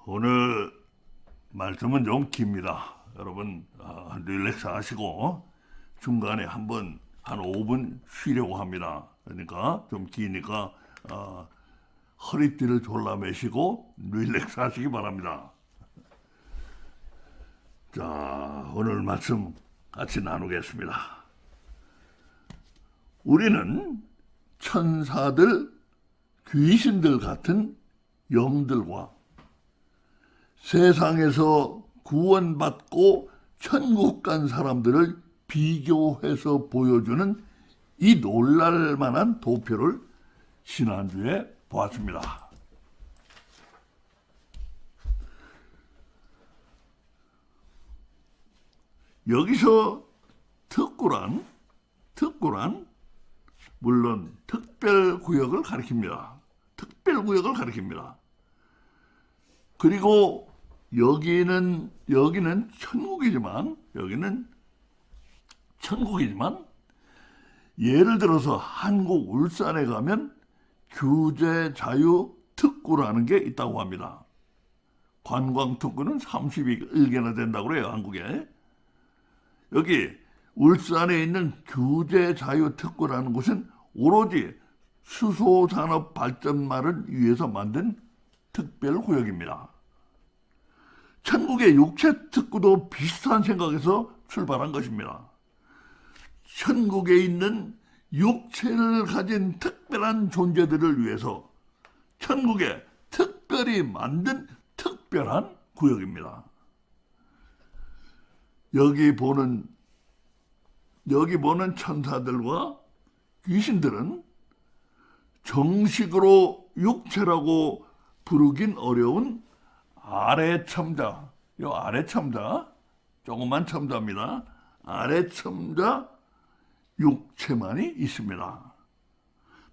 오늘 말씀은 좀 깁니다. 여러분 릴렉스 하시고 중간에 한번 한 5분 쉬려고 합니다. 그러니까 좀 기니까 허리띠를 졸라매시고 릴렉스 하시기 바랍니다. 자, 오늘 말씀 같이 나누겠습니다. 우리는 천사들, 귀신들 같은 영들과 세상에서 구원받고 천국 간 사람들을 비교해서 보여주는 이 놀랄만한 도표를 지난주에 보았습니다. 여기서 특구란 물론 특별구역을 가리킵니다. 특별구역을 가리킵니다. 그리고 여기는 천국이지만 예를 들어서 한국 울산에 가면 규제 자유 특구라는 게 있다고 합니다. 관광 특구는 31개나 된다고 그래요, 한국에. 여기 울산에 있는 규제 자유 특구라는 곳은 오로지 수소산업 발전만을 위해서 만든 특별구역입니다. 천국의 육체 특구도 비슷한 생각에서 출발한 것입니다. 천국에 있는 육체를 가진 특별한 존재들을 위해서 천국에 특별히 만든 특별한 구역입니다. 여기 보는 천사들과 귀신들은 정식으로 육체라고 부르긴 어려운 아래첨자, 요 아래첨자, 조그만 첨자입니다. 아래첨자 육체만이 있습니다.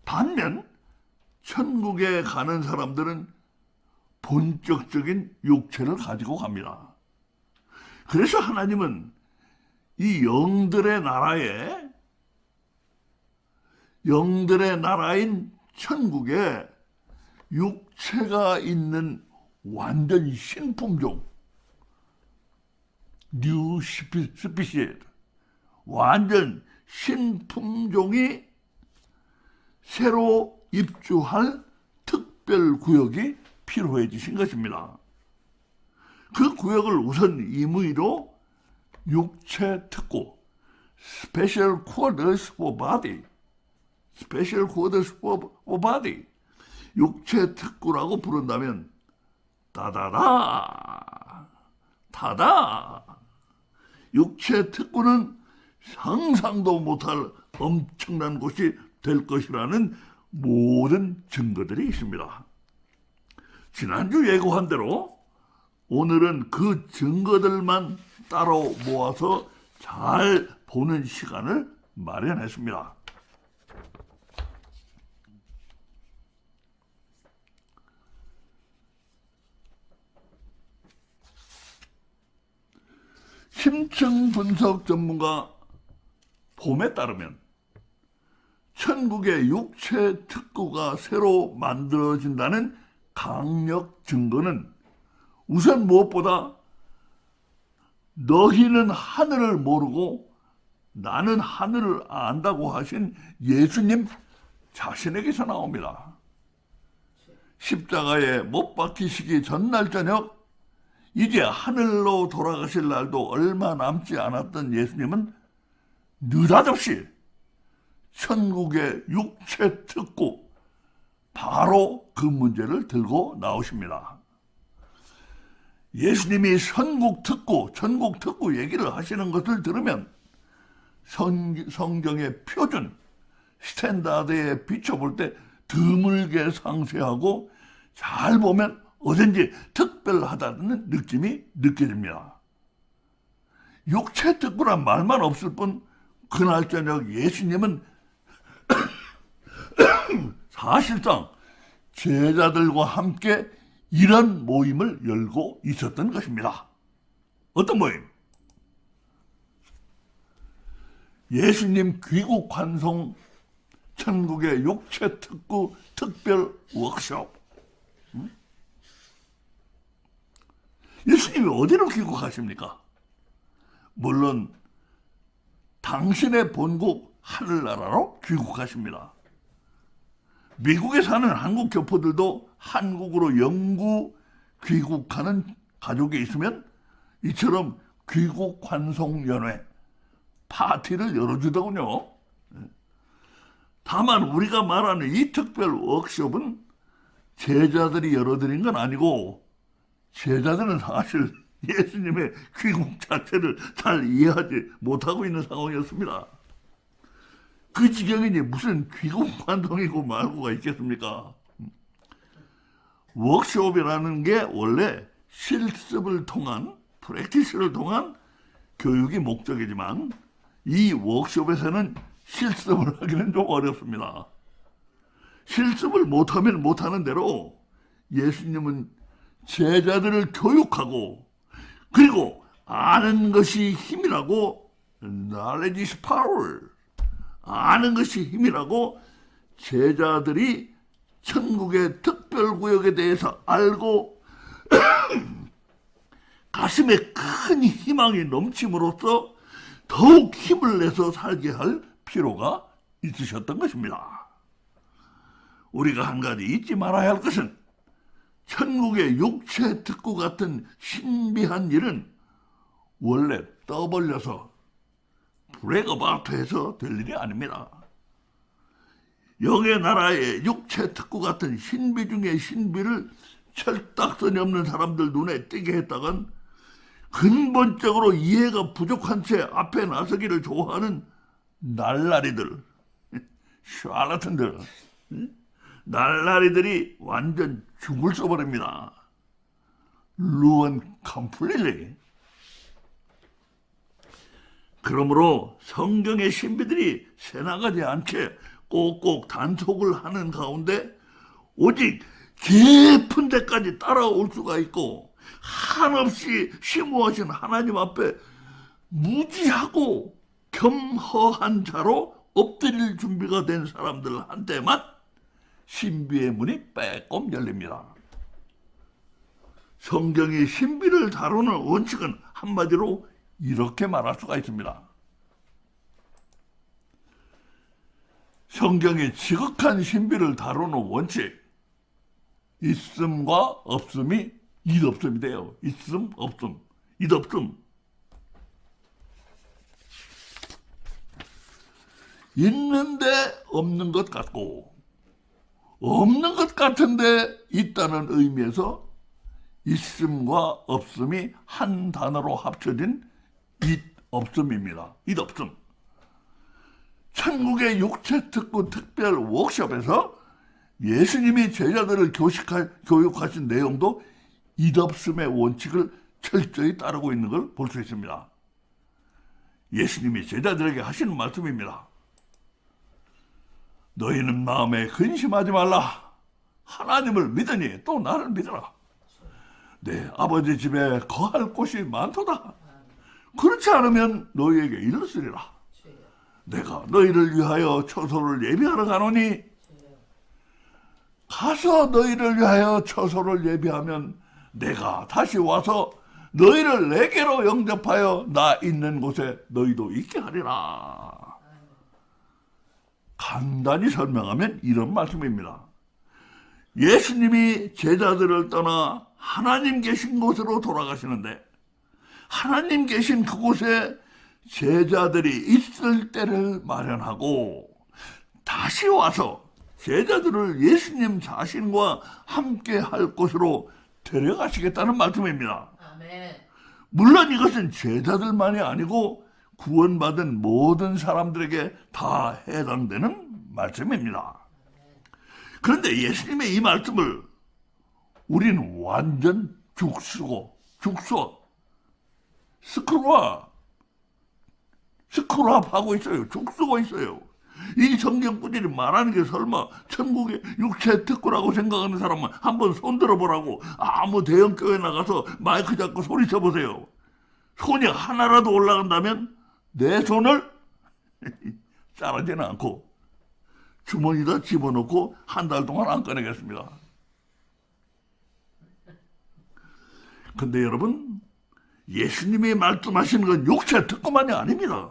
반면 천국에 가는 사람들은 본격적인 육체를 가지고 갑니다. 그래서 하나님은 이 영들의 나라인 천국에 육체가 있는 완전 신품종, 뉴 스피시스, 완전 신품종이 새로 입주할 특별구역이 필요해지신 것입니다. 그 구역을 우선 임의로 육체 특구, Special Quarters for Body, 육체 특구라고 부른다면 타다 육체 특구는 상상도 못할 엄청난 곳이 될 것이라는 모든 증거들이 있습니다. 지난주 예고한 대로 오늘은 그 증거들만 따로 모아서 잘 보는 시간을 마련했습니다. 심층 분석 전문가 봄에 따르면 천국의 육체 특구가 새로 만들어진다는 강력 증거는 우선 무엇보다 너희는 하늘을 모르고 나는 하늘을 안다고 하신 예수님 자신에게서 나옵니다. 십자가에 못 박히시기 전날 저녁 이제 하늘로 돌아가실 날도 얼마 남지 않았던 예수님은 느닷없이 천국의 육체 특구, 바로 그 문제를 들고 나오십니다. 예수님이 천국 특구 얘기를 하시는 것을 들으면 성경의 표준, 스탠다드에 비춰볼 때 드물게 상세하고 잘 보면 어딘지 특별하다는 느낌이 느껴집니다. 육체 특구란 말만 없을 뿐 그날 저녁 예수님은 사실상 제자들과 함께 이런 모임을 열고 있었던 것입니다. 어떤 모임? 예수님 귀국 환송 천국의 육체 특구 특별 워크숍. 하나님이 어디로 귀국하십니까? 물론 당신의 본국 하늘나라로 귀국하십니다. 미국에 사는 한국 교포들도 한국으로 영구 귀국하는 가족이 있으면 이처럼 귀국 환송 연회 파티를 열어주더군요. 다만 우리가 말하는 이 특별 워크숍은 제자들이 열어드린 건 아니고 제자들은 사실 예수님의 귀국 자체를 잘 이해하지 못하고 있는 상황이었습니다. 그 지경이니 무슨 귀국 환송이고 말고가 있겠습니까? 워크숍이라는 게 원래 실습을 통한 프랙티스를 통한 교육이 목적이지만 이 워크숍에서는 실습을 하기는 좀 어렵습니다. 실습을 못하면 못하는 대로 예수님은 제자들을 교육하고 그리고 아는 것이 힘이라고 knowledge is power 아는 것이 힘이라고 제자들이 천국의 특별구역에 대해서 알고 가슴에 큰 희망이 넘침으로써 더욱 힘을 내서 살게 할 필요가 있으셨던 것입니다. 우리가 한 가지 잊지 말아야 할 것은 천국의 육체 특구 같은 신비한 일은 원래 떠벌려서 브레이크아웃해서 될 일이 아닙니다. 영의 나라의 육체 특구 같은 신비 중의 신비를 철딱선이 없는 사람들 눈에 띄게 했다간 근본적으로 이해가 부족한 채 앞에 나서기를 좋아하는 날라리들, 샤라튼들, 날라리들이 완전 죽을 써버립니다. 루언 컴플릿리. 그러므로 성경의 신비들이 새나가지 않게 꼭꼭 단속을 하는 가운데 오직 깊은 데까지 따라올 수가 있고 한없이 심오하신 하나님 앞에 무지하고 겸허한 자로 엎드릴 준비가 된 사람들한테만 신비의 문이 빼꼼 열립니다. 성경이 신비를 다루는 원칙은 한마디로 이렇게 말할 수가 있습니다. 성경이 지극한 신비를 다루는 원칙, 있음과 없음이 잇없음이 돼요. 있음, 없음, 잇없음. 있는데 없는 것 같고 없는 것 같은데 있다는 의미에서 있음과 없음이 한 단어로 합쳐진 잇없음입니다. 잇없음. 천국의 육체 특구 특별 워크숍에서 예수님이 제자들을 교육하신 내용도 잇없음의 원칙을 철저히 따르고 있는 걸 볼 수 있습니다. 예수님이 제자들에게 하시는 말씀입니다. 너희는 마음에 근심하지 말라. 하나님을 믿으니 또 나를 믿어라. 내 아버지 집에 거할 곳이 많도다. 그렇지 않으면 너희에게 이르시리라. 내가 너희를 위하여 처소를 예비하러 가노니 가서 너희를 위하여 처소를 예비하면 내가 다시 와서 너희를 내게로 영접하여 나 있는 곳에 너희도 있게 하리라. 간단히 설명하면 이런 말씀입니다. 예수님이 제자들을 떠나 하나님 계신 곳으로 돌아가시는데 하나님 계신 그곳에 제자들이 있을 때를 마련하고 다시 와서 제자들을 예수님 자신과 함께 할 곳으로 데려가시겠다는 말씀입니다. 아멘. 물론 이것은 제자들만이 아니고 구원받은 모든 사람들에게 다 해당되는 말씀입니다. 그런데 예수님의 이 말씀을 우리는 완전 죽쓰고 스크루업하고 있어요. 죽쓰고 있어요. 이 성경꾼들이 말하는 게 설마 천국의 육체 특구라고 생각하는 사람은 한번 손 들어보라고. 아무 대형 교회 나가서 마이크 잡고 소리쳐 보세요. 손이 하나라도 올라간다면 내 손을 자르지는 않고 주머니에다 집어넣고 한 달 동안 안 꺼내겠습니다. 근데 여러분, 예수님이 말씀하시는 건 육체 특구만이 아닙니다.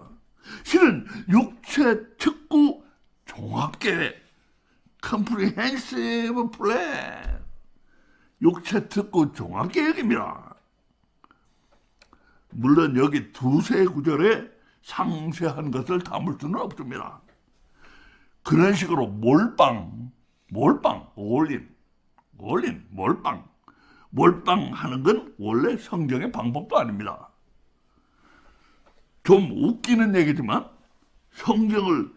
실은 육체 특구 종합계획, comprehensive plan, 육체 특구 종합계획입니다. 물론 여기 두세 구절에 상세한 것을 담을 수는 없습니다. 그런 식으로 몰빵, 몰빵하는 건 원래 성경의 방법도 아닙니다. 좀 웃기는 얘기지만 성경을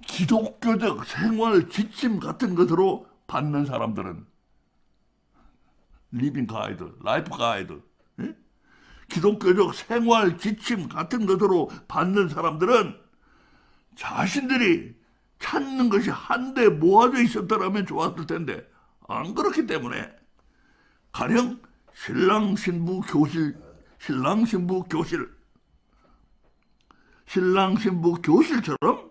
기독교적 생활 지침 같은 것으로 받는 사람들은 리빙 가이드, 라이프 가이드, 기독교적 생활 지침 같은 것으로 받는 사람들은 자신들이 찾는 것이 한데 모아져 있었더라면 좋았을 텐데 안 그렇기 때문에 가령 신랑 신부 교실처럼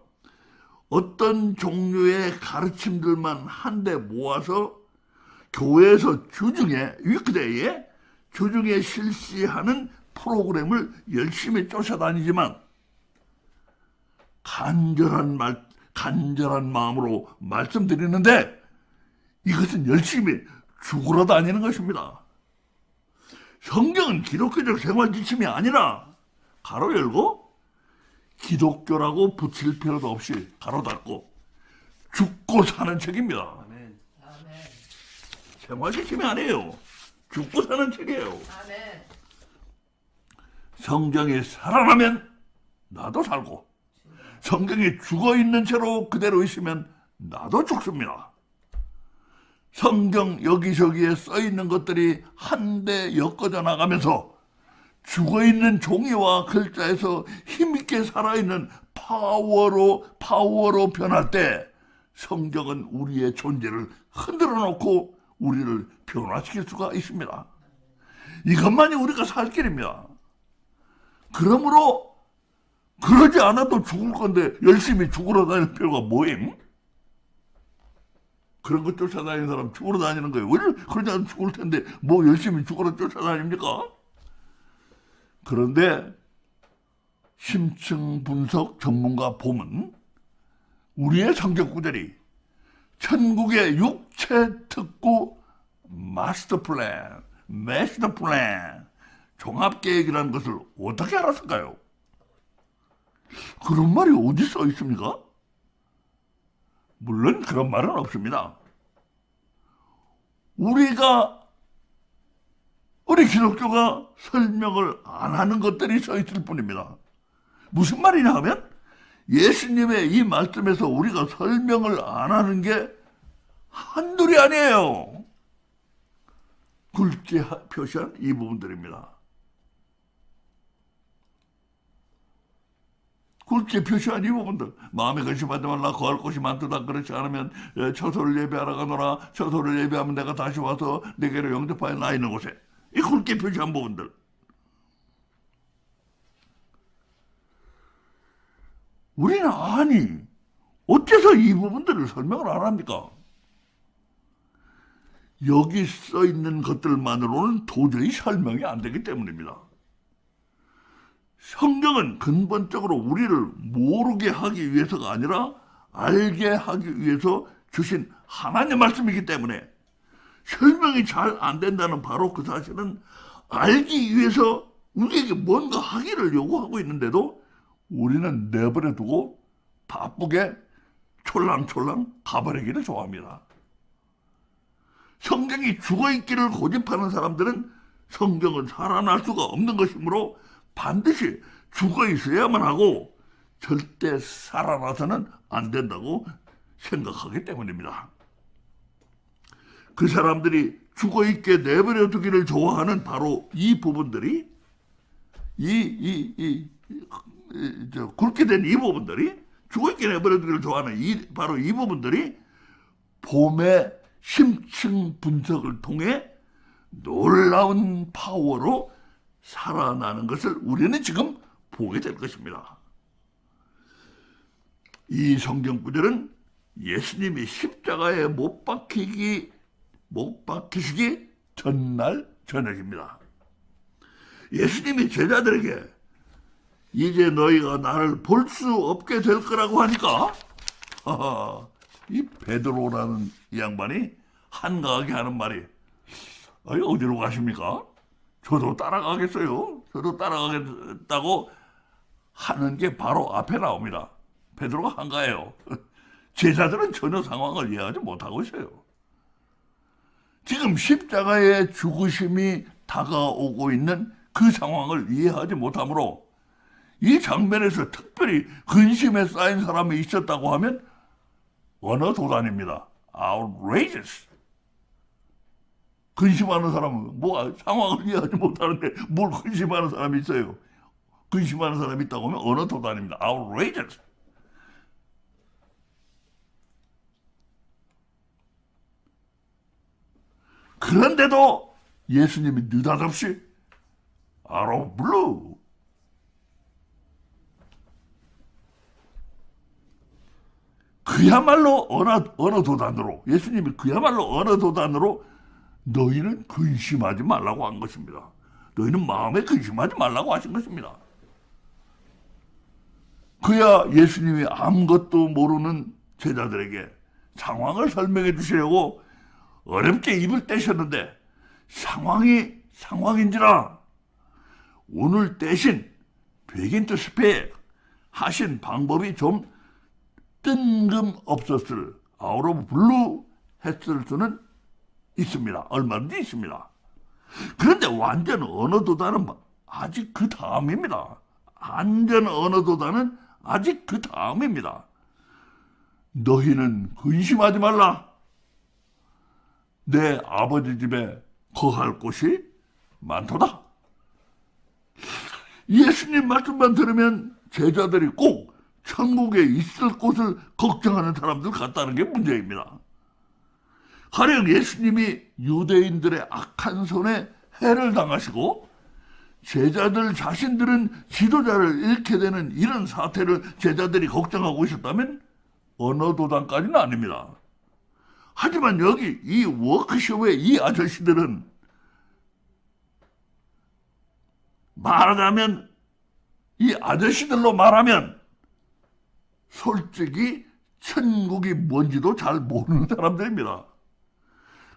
어떤 종류의 가르침들만 한데 모아서 교회에서 주중에 실시하는 프로그램을 열심히 쫓아다니지만 간절한 마음으로 말씀드리는데 이것은 열심히 죽으러 다니는 것입니다. 성경은 기독교적 생활 지침이 아니라 가로 열고 기독교라고 붙일 필요도 없이 가로 닫고 죽고 사는 책입니다. 아멘. 생활 지침이 아니에요. 죽고 사는 책이에요. 아멘. 성경이 살아나면 나도 살고 성경이 죽어있는 채로 그대로 있으면 나도 죽습니다. 성경 여기저기에 써있는 것들이 한데 엮어져 나가면서 죽어있는 종이와 글자에서 힘있게 살아있는 파워로 변할 때 성경은 우리의 존재를 흔들어 놓고 우리를 변화시킬 수가 있습니다. 이것만이 우리가 살 길입니다. 그러므로 그러지 않아도 죽을 건데 열심히 죽으러 다닐 필요가 뭐임? 그런 거 쫓아다니는 사람 죽으러 다니는 거예요. 왜 그러지 않아도 죽을 텐데 뭐 열심히 죽으러 쫓아다닙니까? 그런데 심층 분석 전문가 봄은 우리의 성경 구절이 천국의 육체 특구 마스터 플랜, 종합계획이라는 것을 어떻게 알았을까요? 그런 말이 어디 써 있습니까? 물론 그런 말은 없습니다. 우리 기독교가 설명을 안 하는 것들이 써 있을 뿐입니다. 무슨 말이냐 하면 예수님의 이 말씀에서 우리가 설명을 안 하는 게 한둘이 아니에요. 굵게 표시한 이 부분들입니다. 굵게 표시한 이 부분들. 마음에 근심하지 말라. 거할 곳이 많도다. 그렇지 않으면 처소를 예배하러 가노라. 처소를 예배하면 내가 다시 와서 내게로 영접하여 나 있는 곳에. 이 굵게 표시한 부분들. 우리는 아니 어째서 이 부분들을 설명을 안 합니까? 여기 써 있는 것들만으로는 도저히 설명이 안 되기 때문입니다. 성경은 근본적으로 우리를 모르게 하기 위해서가 아니라 알게 하기 위해서 주신 하나님의 말씀이기 때문에 설명이 잘 안 된다는 바로 그 사실은 알기 위해서 우리에게 뭔가 하기를 요구하고 있는데도 우리는 내버려 두고 바쁘게 촐랑촐랑 가버리기를 좋아합니다. 성경이 죽어있기를 고집하는 사람들은 성경은 살아날 수가 없는 것이므로 반드시 죽어있어야만 하고 절대 살아나서는 안 된다고 생각하기 때문입니다. 그 사람들이 죽어있게 내버려 두기를 좋아하는 바로 이 부분들이 굵게 된 이 부분들이 죽어있게 내버려 두기를 좋아하는 바로 이 부분들이 봄의 심층 분석을 통해 놀라운 파워로 살아나는 것을 우리는 지금 보게 될 것입니다. 이 성경 구절은 예수님이 십자가에 못 박히시기 전날 저녁입니다. 예수님이 제자들에게 이제 너희가 나를 볼 수 없게 될 거라고 하니까 이 베드로라는 이 양반이 한가하게 하는 말이 어디로 가십니까? 저도 따라가겠어요. 저도 따라가겠다고 하는 게 바로 앞에 나옵니다. 베드로가 한가해요. 제자들은 전혀 상황을 이해하지 못하고 있어요. 지금 십자가의 죽으심이 다가오고 있는 그 상황을 이해하지 못하므로 이 장면에서 특별히 근심에 쌓인 사람이 있었다고 하면 언어 도단입니다. outrageous. 근심하는 사람은 상황을 이해하지 못하는데 뭘 근심하는 사람이 있어요. 근심하는 사람이 있다고 하면 언어 도단입니다. outrageous. 그런데도 예수님이 느닷없이 out of blue 그야말로 언어 도단으로 예수님이 그야말로 언어 도단으로 너희는 근심하지 말라고 한 것입니다. 너희는 마음에 근심하지 말라고 하신 것입니다. 그야 예수님이 아무것도 모르는 제자들에게 상황을 설명해 주시려고 어렵게 입을 떼셨는데 상황인지라 오늘 떼신 begin to speak 하신 방법이 좀 뜬금없었을 out of blue 했을 수는 있습니다. 얼마든지 있습니다. 그런데 완전 언어 도단은 아직 그 다음입니다. 완전 언어 도단은 아직 그 다음입니다. 너희는 근심하지 말라. 내 아버지 집에 거할 곳이 많도다. 예수님 말씀만 들으면 제자들이 꼭 천국에 있을 곳을 걱정하는 사람들 같다는 게 문제입니다. 가령 예수님이 유대인들의 악한 손에 해를 당하시고 제자들 자신들은 지도자를 잃게 되는 이런 사태를 제자들이 걱정하고 있었다면 언어 도단까지는 아닙니다. 하지만 여기 이 워크숍의 이 아저씨들은 말하자면 이 아저씨들로 말하면 솔직히 천국이 뭔지도 잘 모르는 사람들입니다.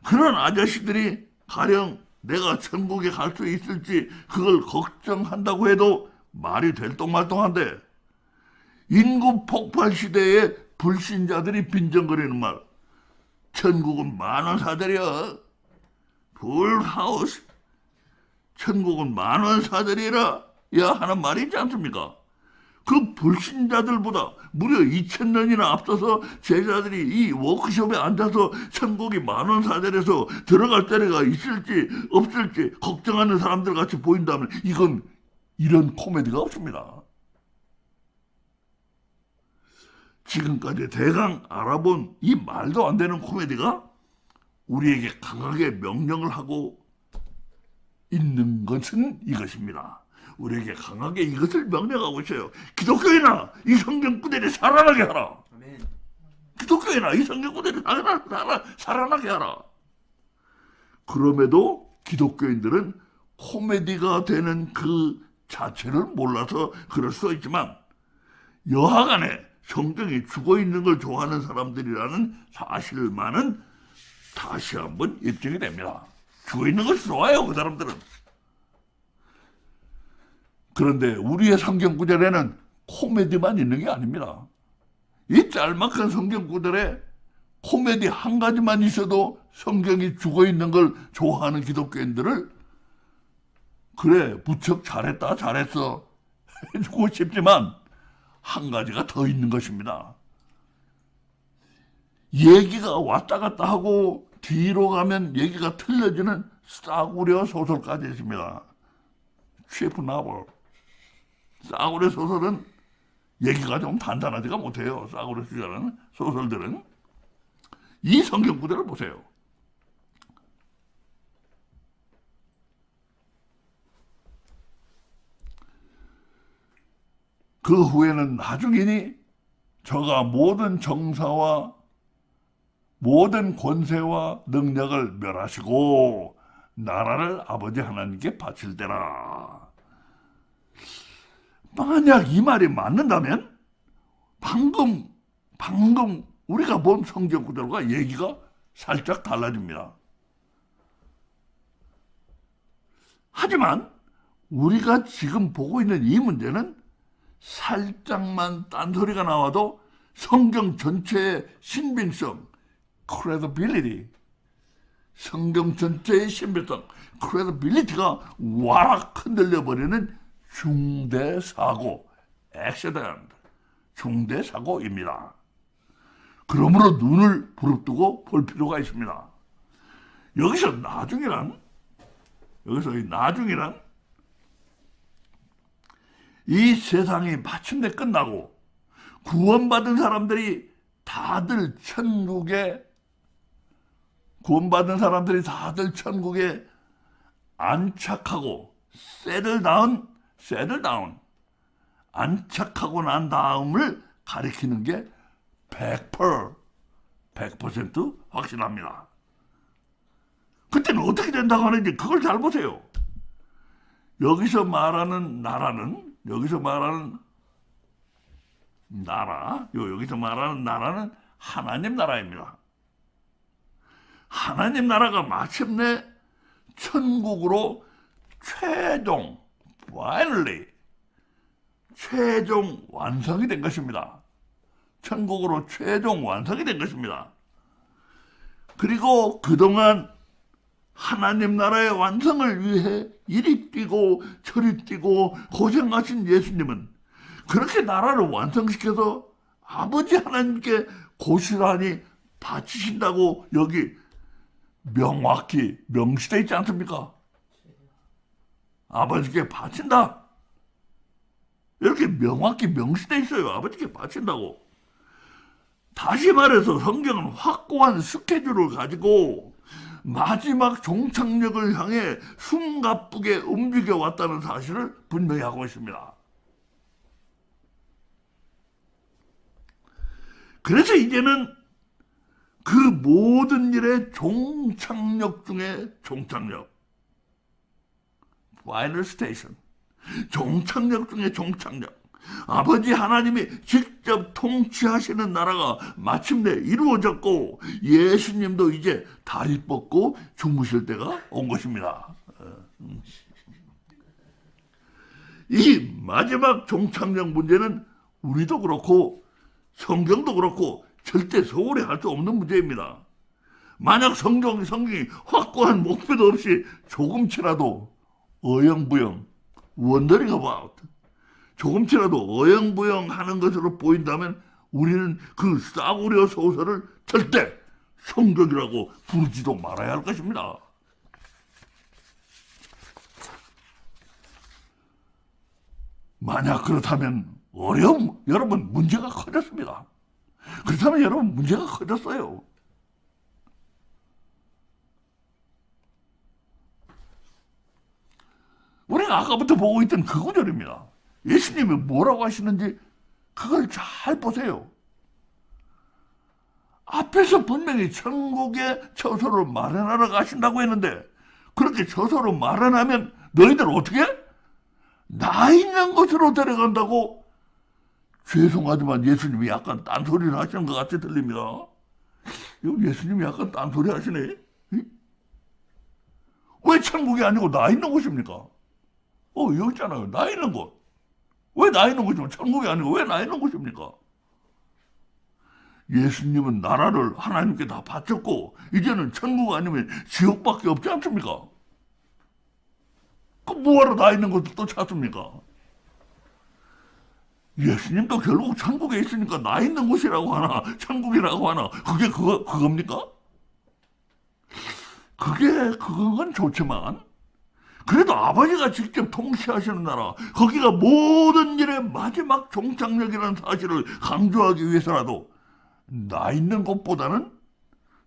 그런 아저씨들이 가령 내가 천국에 갈 수 있을지 그걸 걱정한다고 해도 말이 될똥말똥한데 인구 폭발 시대에 불신자들이 빈정거리는 말 천국은 만원 사들이야. 풀하우스 천국은 만원 사들이라 야 하는 말이 있지 않습니까? 그 불신자들보다 무려 2000년이나 앞서서 제자들이 이 워크숍에 앉아서 천국이 만원 사들에서 들어갈 자리가 있을지 없을지 걱정하는 사람들 같이 보인다면 이건 이런 코미디가 없습니다. 지금까지 대강 알아본 이 말도 안 되는 코미디가 우리에게 강하게 명령을 하고 있는 것은 이것입니다. 우리에게 강하게 이것을 명령하고 있어요. 기독교인아, 이 성경 구절이 살아나게 하라. 아멘. 기독교인아, 이 성경 구절이 살아나게 하라. 그럼에도 기독교인들은 코미디가 되는 그 자체를 몰라서 그럴 수 있지만 여하간에 성경이 죽어있는 걸 좋아하는 사람들이라는 사실만은 다시 한번 입증이 됩니다. 죽어있는 것이 좋아요, 그 사람들은. 그런데 우리의 성경 구절에는 코미디만 있는 게 아닙니다. 이 짤막한 성경 구절에 코미디 한 가지만 있어도 성경이 죽어있는 걸 좋아하는 기독교인들을 그래, 무척 잘했다, 잘했어 해주고 싶지만 한 가지가 더 있는 것입니다. 얘기가 왔다 갔다 하고 뒤로 가면 얘기가 틀려지는 싸구려 소설까지 있습니다. cheap novel. 싸구려 소설은 얘기가 좀 단단하지가 못해요. 싸구려 주자라는 소설들은. 이 성경 구절을 보세요. 그 후에는 나중이니 저가 모든 정사와 모든 권세와 능력을 멸하시고 나라를 아버지 하나님께 바칠 때라. 만약 이 말이 맞는다면 방금 우리가 본 성경 구절과 얘기가 살짝 달라집니다. 하지만 우리가 지금 보고 있는 이 문제는 살짝만 딴소리가 나와도 성경 전체의 신빙성, credibility, 성경 전체의 신빙성, credibility가 와락 흔들려버리는 중대사고, accident, 중대사고입니다. 그러므로 눈을 부릅뜨고 볼 필요가 있습니다. 여기서 이 나중이란 이 세상이 마침내 끝나고 구원받은 사람들이 다들 천국에 안착하고 settle down 안착하고 난 다음을 가리키는 게 100% 확실합니다. 그때는 어떻게 된다고 하는지 그걸 잘 보세요. 여기서 말하는 나라는 하나님 나라입니다. 하나님 나라가 마침내 천국으로 최종 완성이 된 것입니다. 천국으로 최종 완성이 된 것입니다. 그리고 그동안 하나님 나라의 완성을 위해 이리 뛰고 저리 뛰고 고생하신 예수님은 그렇게 나라를 완성시켜서 아버지 하나님께 고스란히 바치신다고 여기 명확히 명시되어 있지 않습니까? 아버지께 바친다. 이렇게 명확히 명시되어 있어요. 아버지께 바친다고. 다시 말해서 성경은 확고한 스케줄을 가지고 마지막 종착역을 향해 숨가쁘게 움직여왔다는 사실을 분명히 하고 있습니다. 그래서 이제는 그 모든 일의 종착역 중에 종착역, Final Station, 종착역 중에 종착역, 아버지 하나님이 직접 통치하시는 나라가 마침내 이루어졌고 예수님도 이제 다리 뻗고 주무실 때가 온 것입니다. 이 마지막 종착역 문제는 우리도 그렇고 성경도 그렇고 절대 소홀히 할 수 없는 문제입니다. 만약 성경이 확고한 목표도 없이 조금치라도 어영부영, wondering about, 조금치라도 어영부영하는 것으로 보인다면 우리는 그 싸구려 소설을 절대 성경이라고 부르지도 말아야 할 것입니다. 만약 그렇다면 여러분 문제가 커졌습니다. 그렇다면 여러분 문제가 커졌어요. 우리가 아까부터 보고 있던 그 구절입니다. 예수님이 뭐라고 하시는지 그걸 잘 보세요. 앞에서 분명히 천국에 처소를 마련하러 가신다고 했는데 그렇게 처소를 마련하면 너희들 어떻게? 나 있는 곳으로 데려간다고? 죄송하지만 예수님이 약간 딴소리를 하시는 것 같이 들립니다. 예수님이 약간 딴소리 하시네. 왜 천국이 아니고 나 있는 곳입니까? 여기 있잖아요. 나 있는 곳. 왜 나 있는 곳이면 천국이 아니고 왜 나 있는 곳입니까? 예수님은 나라를 하나님께 다 바쳤고 이제는 천국 아니면 지옥밖에 없지 않습니까? 그 뭐하러 나 있는 곳을 또 찾습니까? 예수님도 결국 천국에 있으니까 나 있는 곳이라고 하나 천국이라고 하나 그겁니까? 그건 좋지만 그래도 아버지가 직접 통치하시는 나라, 거기가 모든 일의 마지막 종착역이라는 사실을 강조하기 위해서라도 나 있는 곳보다는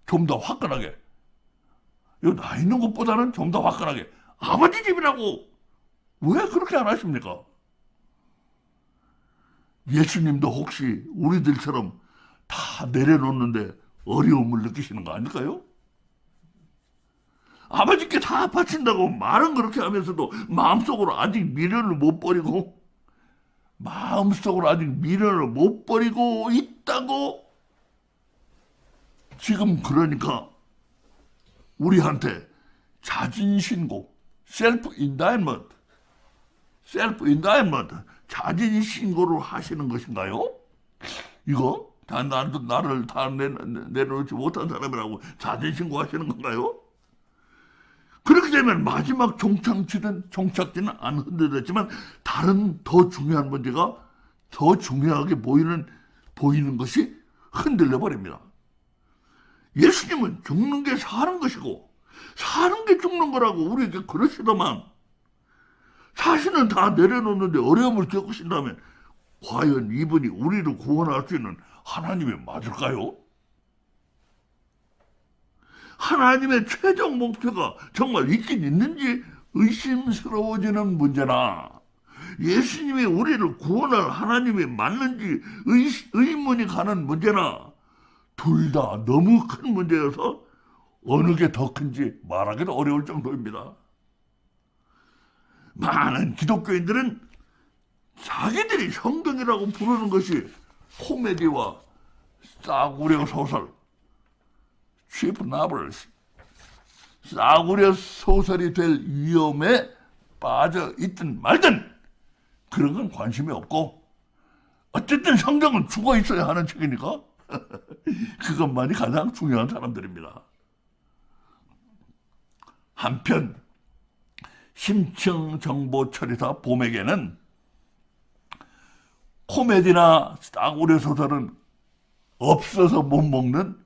좀 더 화끈하게, 나 있는 곳보다는 좀 더 화끈하게 아버지 집이라고 왜 그렇게 안 하십니까? 예수님도 혹시 우리들처럼 다 내려놓는데 어려움을 느끼시는 거 아닐까요? 아버지께 다 바친다고 말은 그렇게 하면서도 마음속으로 아직 미련을 못 버리고 있다고. 지금 그러니까 우리한테 자진신고, 셀프 인다이먼트, 자진신고를 하시는 것인가요? 이거 나를 다 내려놓지 못한 사람이라고 자진신고 하시는 건가요? 그렇게 되면 마지막 종착지는 안 흔들렸지만 다른 더 중요한 문제가 더 중요하게 보이는 것이 흔들려 버립니다. 예수님은 죽는 게 사는 것이고 사는 게 죽는 거라고 우리에게 그러시더만, 자신은 다 내려놓는데 어려움을 겪으신다면 과연 이분이 우리를 구원할 수 있는 하나님이 맞을까요? 하나님의 최종 목표가 정말 있긴 있는지 의심스러워지는 문제나, 예수님이 우리를 구원할 하나님이 맞는지 의문이 가는 문제나, 둘 다 너무 큰 문제여서 어느 게 더 큰지 말하기도 어려울 정도입니다. 많은 기독교인들은 자기들이 성경이라고 부르는 것이 코미디와 싸구려 소설, cheap novels, 싸구려 소설이 될 위험에 빠져 있든 말든 그런 건 관심이 없고, 어쨌든 성경은 죽어 있어야 하는 책이니까 그것만이 가장 중요한 사람들입니다. 한편 심층정보처리사 봄에게는 코미디나 싸구려 소설은 없어서 못 먹는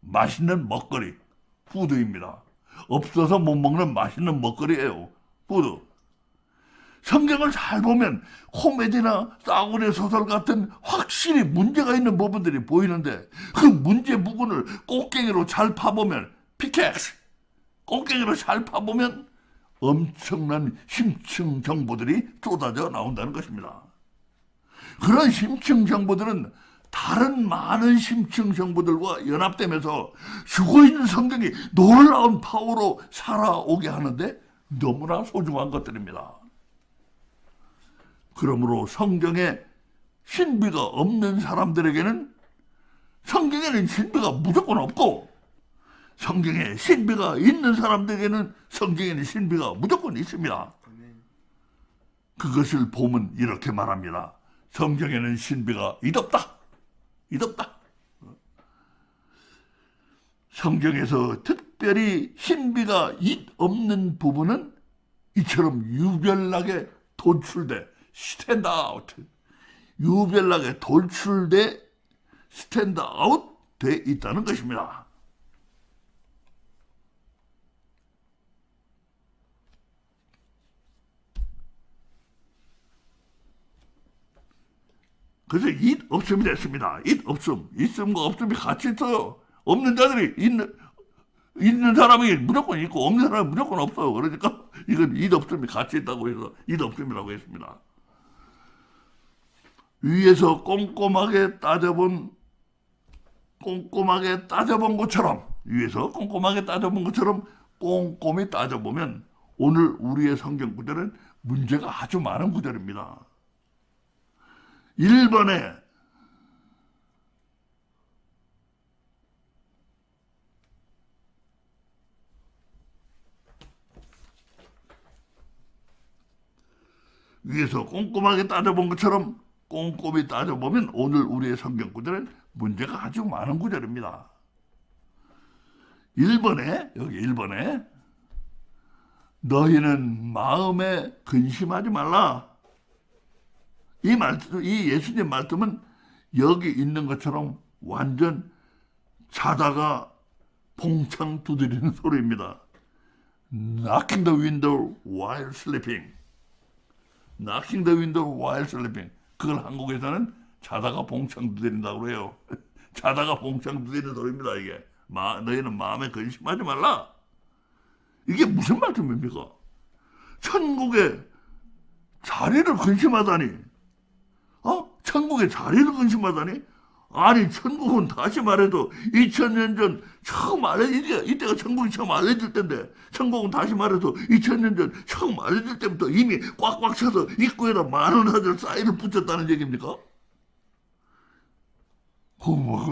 맛있는 먹거리, 푸드입니다. 없어서 못 먹는 맛있는 먹거리예요, 푸드. 성경을 잘 보면 코미디나 싸구려 소설 같은 확실히 문제가 있는 부분들이 보이는데, 그 문제 부분을 꽃갱이로 잘 파보면, 피켓스 꽃갱이로 잘 파보면 엄청난 심층 정보들이 쏟아져 나온다는 것입니다. 그런 심층 정보들은 다른 많은 심층 정보들과 연합되면서 죽어있는 성경이 놀라운 파워로 살아오게 하는데 너무나 소중한 것들입니다. 그러므로 성경에 신비가 없는 사람들에게는 성경에는 신비가 무조건 없고, 성경에 신비가 있는 사람들에게는 성경에는 신비가 무조건 있습니다. 그것을 보면 이렇게 말합니다. 성경에는 신비가 있없다. 성경에서 특별히 신비가 있없는 부분은 이처럼 유별나게 돌출돼 스탠드 아웃, 유별나게 돌출돼 스탠드 아웃 돼 있다는 것입니다. 그래서 잇 없음이 됐습니다. 잇 없음, 있음과 없음이 같이 있어요. 없는 자들이 있는 사람이 무조건 있고 없는 사람이 무조건 없어요. 그러니까 이건 잇 없음이 같이 있다고 해서 잇 없음이라고 했습니다. 위에서 꼼꼼하게 따져본 것처럼, 위에서 꼼꼼하게 따져본 것처럼 꼼꼼히 따져보면 오늘 우리의 성경 구절은 문제가 아주 많은 구절입니다. 1번에 위에서 꼼꼼하게 따져본 것처럼 꼼꼼히 따져보면 오늘 우리의 성경 구절은 문제가 아주 많은 구절입니다. 1번에, 여기 1번에 너희는 마음에 근심하지 말라. 이 예수님 말씀은 여기 있는 것처럼 완전 자다가 봉창 두드리는 소리입니다. Knocking the window while sleeping. Knocking the window while sleeping. 그걸 한국에서는 자다가 봉창 두드린다고 해요. 자다가 봉창 두드리는 소리입니다, 이게. 너희는 마음에 근심하지 말라. 이게 무슨 말씀입니까? 천국의 자리를 근심하다니. 천국의 자리를 근심하다니? 아니 천국은 다시 말해도 2000년 전 처음 이때가 천국이 처음 알려질 때인데, 천국은 다시 말해도 2000년 전 처음 알려질 때부터 이미 꽉꽉 차서 입구에다 많은 하들 사인을 붙였다는 얘기입니까?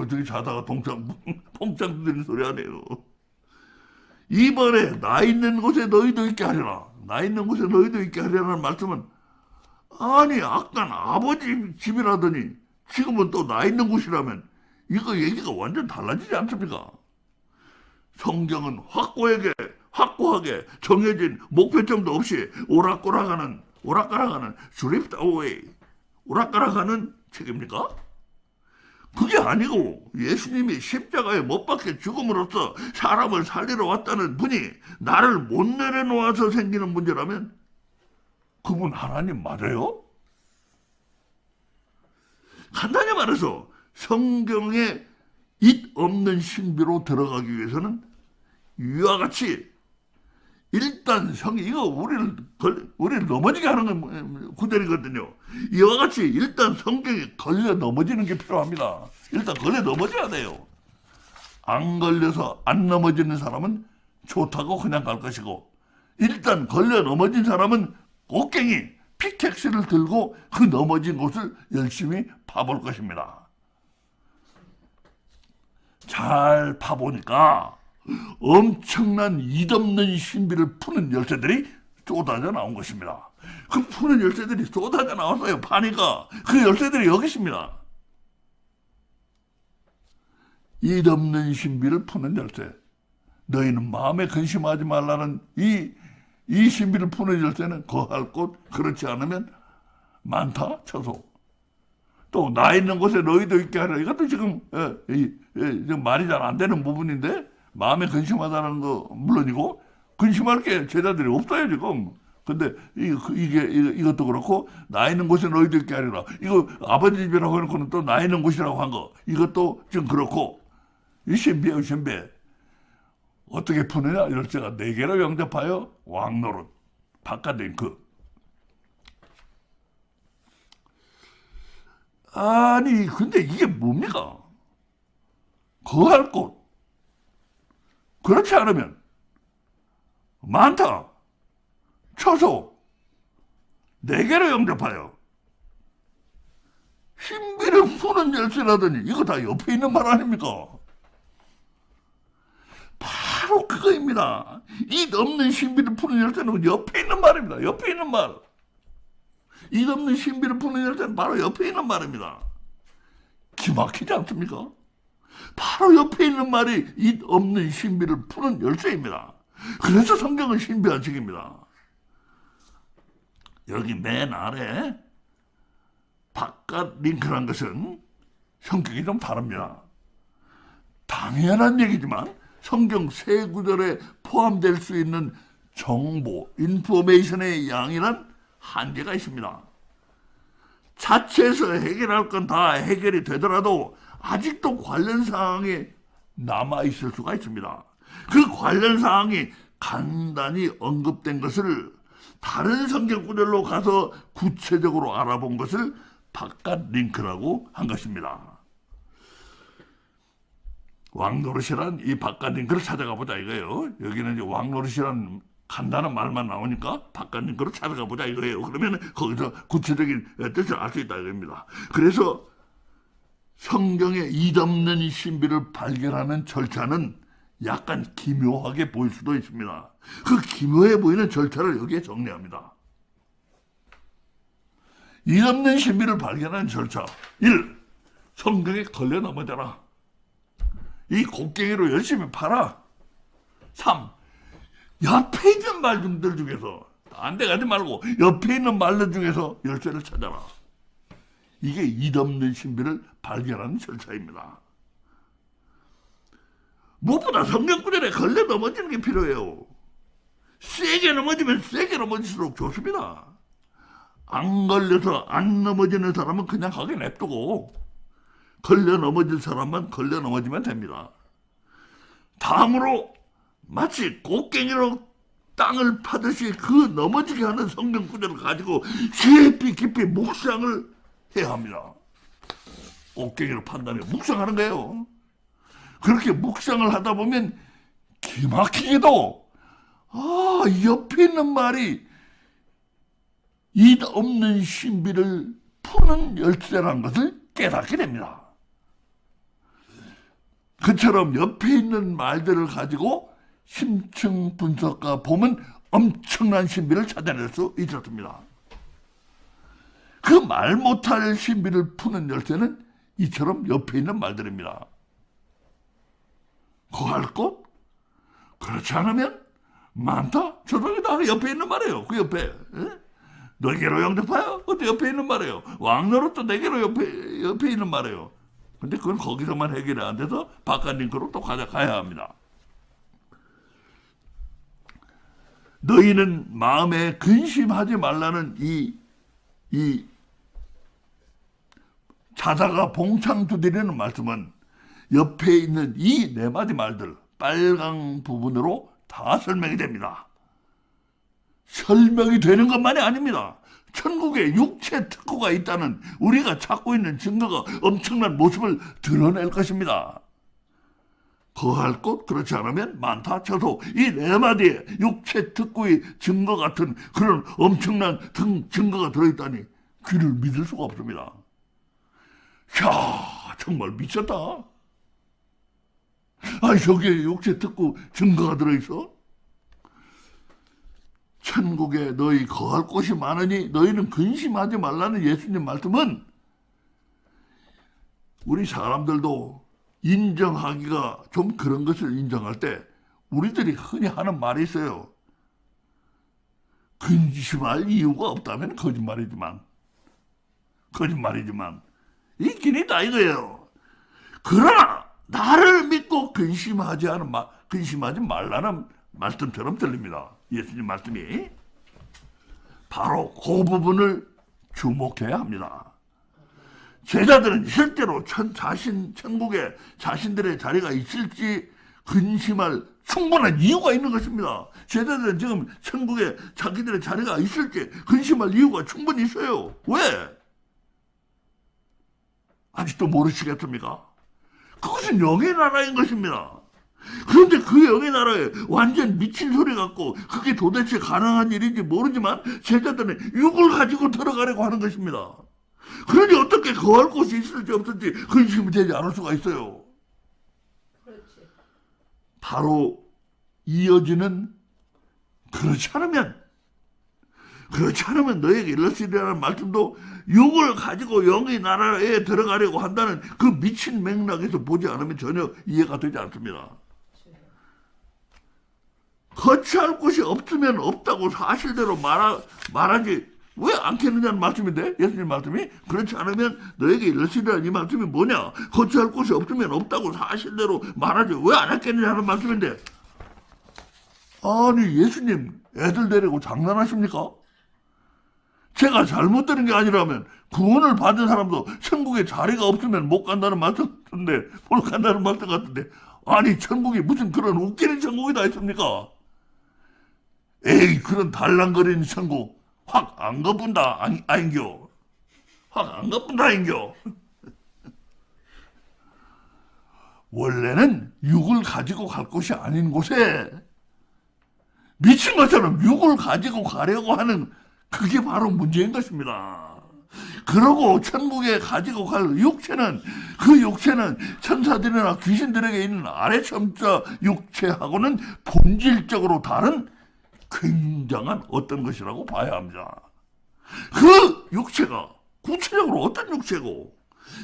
저기 자다가 퐁짱 들리는 소리 하네요. 이번에 나 있는 곳에 너희도 있게 하리라, 나 있는 곳에 너희도 있게 하리라는 말씀은, 아니 아깐 아버지 집이라더니 지금은 또 나 있는 곳이라면 이거 얘기가 완전 달라지지 않습니까? 성경은 확고하게 정해진 목표점도 없이 오락가락하는 drift away, 오락가락하는 책입니까? 그게 아니고 예수님이 십자가에 못 박혀 죽음으로써 사람을 살리러 왔다는 분이 나를 못 내려놓아서 생기는 문제라면 그분 하나님 맞아요? 간단히 말해서 성경에 잇 없는 신비로 들어가기 위해서는 이와 같이 일단 이거 우리를 넘어지게 하는 구절이거든요. 이와 같이 일단 성경에 걸려 넘어지는 게 필요합니다. 일단 걸려 넘어져야 돼요. 안 걸려서 안 넘어지는 사람은 좋다고 그냥 갈 것이고, 일단 걸려 넘어진 사람은 곡괭이 피켓스를 들고 그 넘어진 곳을 열심히 파볼 것입니다. 잘 파보니까 엄청난 잇없는 신비를 푸는 열쇠들이 쏟아져 나온 것입니다. 그 푸는 열쇠들이 쏟아져 나왔어요. 파니까 그 열쇠들이 여기 있습니다. 잇없는 신비를 푸는 열쇠. 너희는 마음에 근심하지 말라는 이 신비를 푸는 열쇠는 거할 곳, 그렇지 않으면 많다 쳐서. 또 나 있는 곳에 너희도 있게 하라. 이것도 지금 말이 잘 안 되는 부분인데, 마음에 근심하다는 거 물론이고 근심할 게 제자들이 없어요 지금. 근데 이것도 그렇고, 나 있는 곳에 너희도 있게 하리라, 이거 아버지 집이라고 해놓고는 또 나 있는 곳이라고 한 거, 이것도 좀 그렇고. 이 신비예요, 신비. 어떻게 푸느냐? 열쇠가 4개로 영접하여 왕노릇, 바깥링크. 아니 근데 이게 뭡니까? 거할 곳, 그렇지 않으면 많다, 처소, 4개로 영접하여. 신비를 푸는 열쇠라더니 이거 다 옆에 있는 말 아닙니까? 바로 그거입니다. 잇 없는 신비를 푸는 열쇠는 옆에 있는 말입니다. 옆에 있는 말. 잇 없는 신비를 푸는 열쇠는 바로 옆에 있는 말입니다. 기막히지 않습니까? 바로 옆에 있는 말이 잇 없는 신비를 푸는 열쇠입니다. 그래서 성경은 신비한 책입니다. 여기 맨 아래 바깥 링크란 것은 성격이 좀 다릅니다. 당연한 얘기지만 성경 세 구절에 포함될 수 있는 정보, 인포메이션의 양이란 한계가 있습니다. 자체에서 해결할 건 다 해결이 되더라도 아직도 관련 사항이 남아있을 수가 있습니다. 그 관련 사항이 간단히 언급된 것을 다른 성경 구절로 가서 구체적으로 알아본 것을 바깥 링크라고 한 것입니다. 왕노릇이란 이 바깥 링크를 찾아가 보자 이거예요. 여기는 이제 왕노릇이란 간단한 말만 나오니까 바깥 링크로 찾아가 보자 이거예요. 그러면 거기서 구체적인 뜻을 알 수 있다 이겁니다. 그래서 성경의 잇없는 신비를 발견하는 절차는 약간 기묘하게 보일 수도 있습니다. 그 기묘해 보이는 절차를 여기에 정리합니다. 잇없는 신비를 발견하는 절차 1. 성경에 걸려 넘어져라. 이 곡괭이로 열심히 팔아. 3. 옆에 있는 말들 중에서, 딴 데 가지 말고 옆에 있는 말들 중에서 열쇠를 찾아라. 이게 잇없는 신비를 발견하는 절차입니다. 무엇보다 성경 구절에 걸려 넘어지는 게 필요해요. 세게 넘어지면 세게 넘어질수록 좋습니다. 안 걸려서 안 넘어지는 사람은 그냥 가게 냅두고 걸려 넘어질 사람만 걸려 넘어지면 됩니다. 다음으로 마치 곡괭이로 땅을 파듯이 그 넘어지게 하는 성경 구절을 가지고 깊이 묵상을 해야 합니다. 옷갱이로 판단해 묵상하는 거예요. 그렇게 묵상을 하다 보면 기막히게도 옆에 있는 말이 이 없는 신비를 푸는 열쇠라는 것을 깨닫게 됩니다. 그처럼 옆에 있는 말들을 가지고 심층 분석과 보면 엄청난 신비를 찾아낼 수 있었습니다. 그 말 못할 신비를 푸는 열쇠는 이처럼 옆에 있는 말들입니다. 구할 곳? 그렇지 않으면 많다? 저쪽에 다 옆에 있는 말이에요. 그 옆에. 에? 너에게로 영접하여? 그것도 옆에 있는 말이에요. 왕노릇도 내게로 옆에 있는 말이에요. 근데 그건 거기서만 해결이 안 돼서 바깥 링크로 또 가야 합니다. 너희는 마음에 근심하지 말라는 이 자다가 봉창 두드리는 말씀은 옆에 있는 이 네 마디 말들 빨강 부분으로 다 설명이 됩니다. 설명이 되는 것만이 아닙니다. 천국에 육체 특구가 있다는 우리가 찾고 있는 증거가 엄청난 모습을 드러낼 것입니다. 거할 곳 그렇지 않으면 많다 쳐도 이 네 마디에 육체 특구의 증거 같은 그런 엄청난 증거가 들어있다니 귀를 믿을 수가 없습니다. 이야 정말 미쳤다. 아니 저기에 육체 특구 증거가 들어있어? 천국에 너희 거할 곳이 많으니 너희는 근심하지 말라는 예수님 말씀은 우리 사람들도 인정하기가 좀 그런 것을 인정할 때 우리들이 흔히 하는 말이 있어요. 근심할 이유가 없다면 거짓말이지만 있긴 있다 이거예요. 그러나 나를 믿고 근심하지 말라는 말씀처럼 들립니다. 예수님 말씀이 바로 그 부분을 주목해야 합니다. 제자들은 실제로 천국에 자신들의 자리가 있을지 근심할 충분한 이유가 있는 것입니다. 제자들은 지금 천국에 자기들의 자리가 있을지 근심할 이유가 충분히 있어요. 왜? 아직도 모르시겠습니까? 그것은 영의 나라인 것입니다. 그런데 그 영의 나라에 완전 미친 소리 같고 그게 도대체 가능한 일인지 모르지만 제자들은 육을 가지고 들어가려고 하는 것입니다. 그러니 어떻게 거할 곳이 있을지 없을지 근심이 되지 않을 수가 있어요. 그렇지. 바로 이어지는 그렇지 않으면 너에게 이르시리라는 말씀도 육을 가지고 영의 나라에 들어가려고 한다는 그 미친 맥락에서 보지 않으면 전혀 이해가 되지 않습니다. 거처할 곳이 없으면 없다고 사실대로 말하지 왜 않겠느냐는 말씀인데 예수님 말씀이 그렇지 않으면 너에게 이르시리라는 이 말씀이 뭐냐? 거처할 곳이 없으면 없다고 사실대로 말하지 왜 안 했겠느냐는 말씀인데 아니 예수님 애들 데리고 장난하십니까? 제가 잘못 들은 게 아니라면 구원을 받은 사람도 천국에 자리가 없으면 못 간다는 말씀 같은데 아니 천국이 무슨 그런 웃기는 천국이 다 있습니까? 에이 그런 달랑거리는 천국 확 안 가본다 아인겨. 확 안 가본다 아인겨. 원래는 육을 가지고 갈 곳이 아닌 곳에 미친 것처럼 육을 가지고 가려고 하는 그게 바로 문제인 것입니다. 그러고 천국에 가지고 갈 육체는 그 육체는 천사들이나 귀신들에게 있는 아래천자 육체하고는 본질적으로 다른 굉장한 어떤 것이라고 봐야 합니다. 그 육체가 구체적으로 어떤 육체고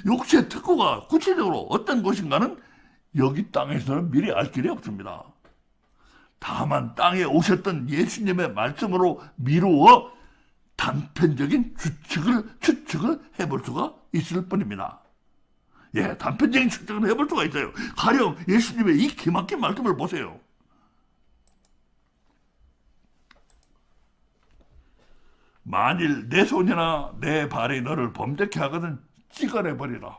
육체 특구가 구체적으로 어떤 것인가는 여기 땅에서는 미리 알 길이 없습니다. 다만 땅에 오셨던 예수님의 말씀으로 미루어 단편적인 추측을 해볼 수가 있을 뿐입니다. 예, 단편적인 추측을 해볼 수가 있어요. 가령 예수님의 이 기막힌 말씀을 보세요. 만일 내 손이나 내 발이 너를 범죄케 하거든 찌가내버리라.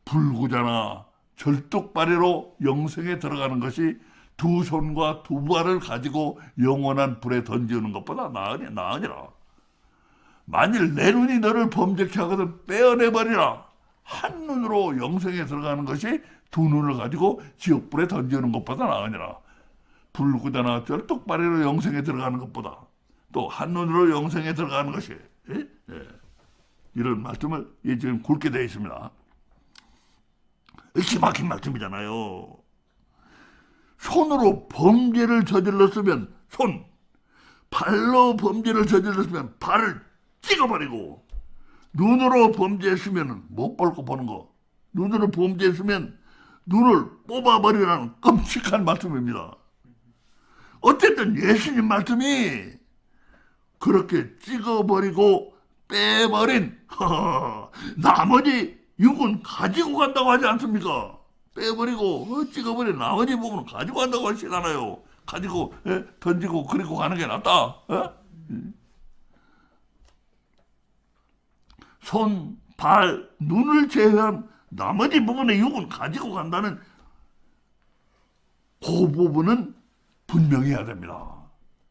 불구자나 절뚝발이로 영생에 들어가는 것이 두 손과 두 발을 가지고 영원한 불에 던지는 것보다 나으니라. 만일 내 눈이 너를 범죄케 하거든 빼어내버리라. 한눈으로 영생에 들어가는 것이 두 눈을 가지고 지옥불에 던지는 것보다 나으니라. 불구다나 쩔뚝발이로 영생에 들어가는 것보다 또 한눈으로 영생에 들어가는 것이 이런 말씀을 지금 굵게 되어 있습니다. 기막힌 말씀이잖아요. 손으로 범죄를 저질렀으면 손, 발로 범죄를 저질렀으면 발을 찍어버리고, 눈으로 범죄했으면 못 볼 거 보는 거, 눈으로 범죄했으면 눈을 뽑아버리라는 끔찍한 말씀입니다. 어쨌든 예수님 말씀이 그렇게 찍어버리고 빼버린 나머지 육은 가지고 간다고 하지 않습니까? 빼버리고 찍어버린 나머지 부분은 가지고 간다고 하시잖아요. 가지고 던지고 그리고 가는 게 낫다. 손, 발, 눈을 제외한 나머지 부분의 육은 가지고 간다는 그 부분은 분명히 해야 됩니다.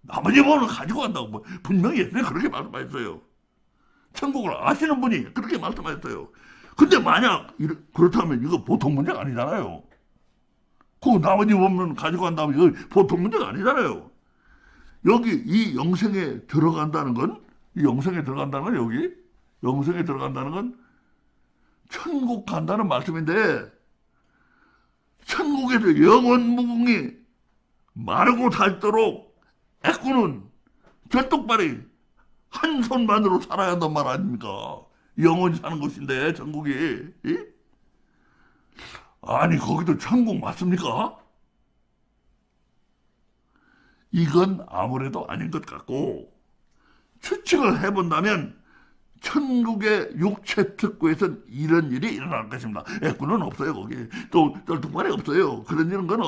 나머지 부분은 가지고 간다고 분명히 예수님이 그렇게 말씀하셨어요. 천국을 아시는 분이 그렇게 말씀하셨어요. 근데 만약 그렇다면 이거 보통 문제가 아니잖아요. 그 나머지 부분은 가지고 간다면 이거 보통 문제가 아니잖아요. 여기 이 영생에 들어간다는 건, 이 영생에 들어간다는 건, 여기 영생에 들어간다는 건 천국 간다는 말씀인데, 천국에서 영원 무궁이 마르고 닳도록 애꾸는 절뚝발이 한 손만으로 살아야 한단 말 아닙니까? 영원히 사는 곳인데 천국이. 아니 거기도 천국 맞습니까? 이건 아무래도 아닌 것 같고, 추측을 해본다면 천국의 육체 특구에선 이런 일이 일어날 것입니다. 애꾸는 없어요. 거기 또 쩔뚝발이 없어요. 그런 일은 건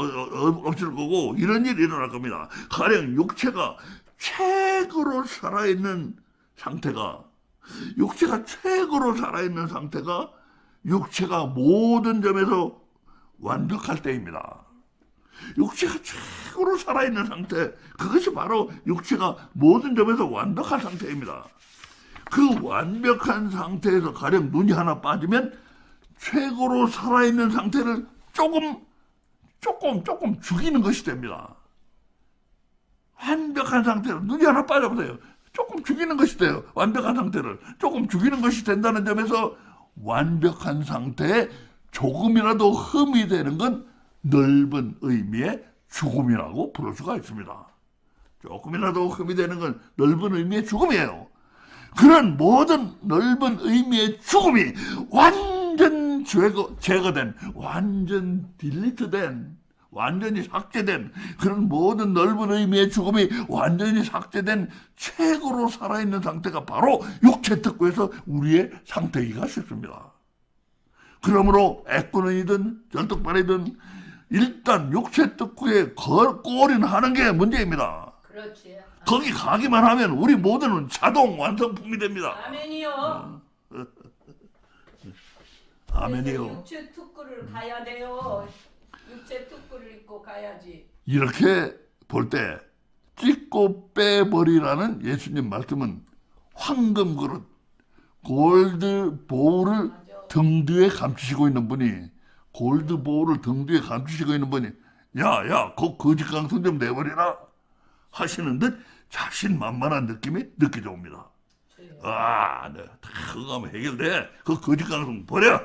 없을 거고, 이런 일이 일어날 겁니다. 가령 육체가 최고로 살아있는 상태가, 육체가 모든 점에서 완벽할 때입니다. 육체가 최고로 살아있는 상태, 그것이 바로 육체가 모든 점에서 완벽한 상태입니다. 그 완벽한 상태에서 가령 눈이 하나 빠지면 최고로 살아있는 상태를 조금 죽이는 것이 됩니다. 완벽한 상태로 눈이 하나 빠져보세요. 조금 죽이는 것이 돼요. 완벽한 상태를 조금 죽이는 것이 된다는 점에서 완벽한 상태에 조금이라도 흠이 되는 건 넓은 의미의 죽음이라고 부를 수가 있습니다. 조금이라도 흠이 되는 건 넓은 의미의 죽음이에요. 그런 모든 넓은 의미의 죽음이 완전 제거된, 완전 딜리트된, 완전히 삭제된, 그런 모든 넓은 의미의 죽음이 완전히 삭제된 최고로 살아있는 상태가 바로 육체 특구에서 우리의 상태이기가 쉽습니다. 그러므로 애꾸는이든 절뚝발이든 일단 육체 특구에 골인하는 게 문제입니다. 그렇지. 거기 가기만 하면 우리 모두는 자동 완성품이 됩니다. 아멘이요. 아멘이요. 육체 특구를 가야 돼요. 육체 특구를 입고 가야지. 이렇게 볼 때 찍고 빼버리라는 예수님 말씀은 황금 그릇, 골드 보울을 등 뒤에 감추시고 있는 분이, 골드 보울을 등 뒤에 감추시고 있는 분이 야, 그 거짓 강성 좀 내버리라 하시는 듯 자신만만한 느낌이 느껴져 옵니다. 네, 그거 하면 해결돼. 그 거짓 강성 버려.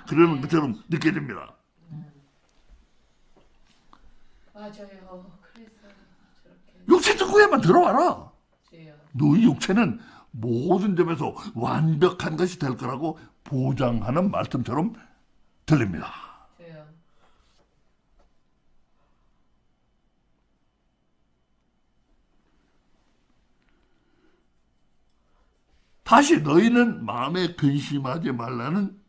그러는 것처럼 느껴집니다. 맞아요. 그래서 저렇게 육체 특구에만 들어와라. 돼요. 너희 육체는 모든 점에서 완벽한 것이 될 거라고 보장하는 말씀처럼 들립니다. 돼요. 다시 너희는 마음에 근심하지 말라는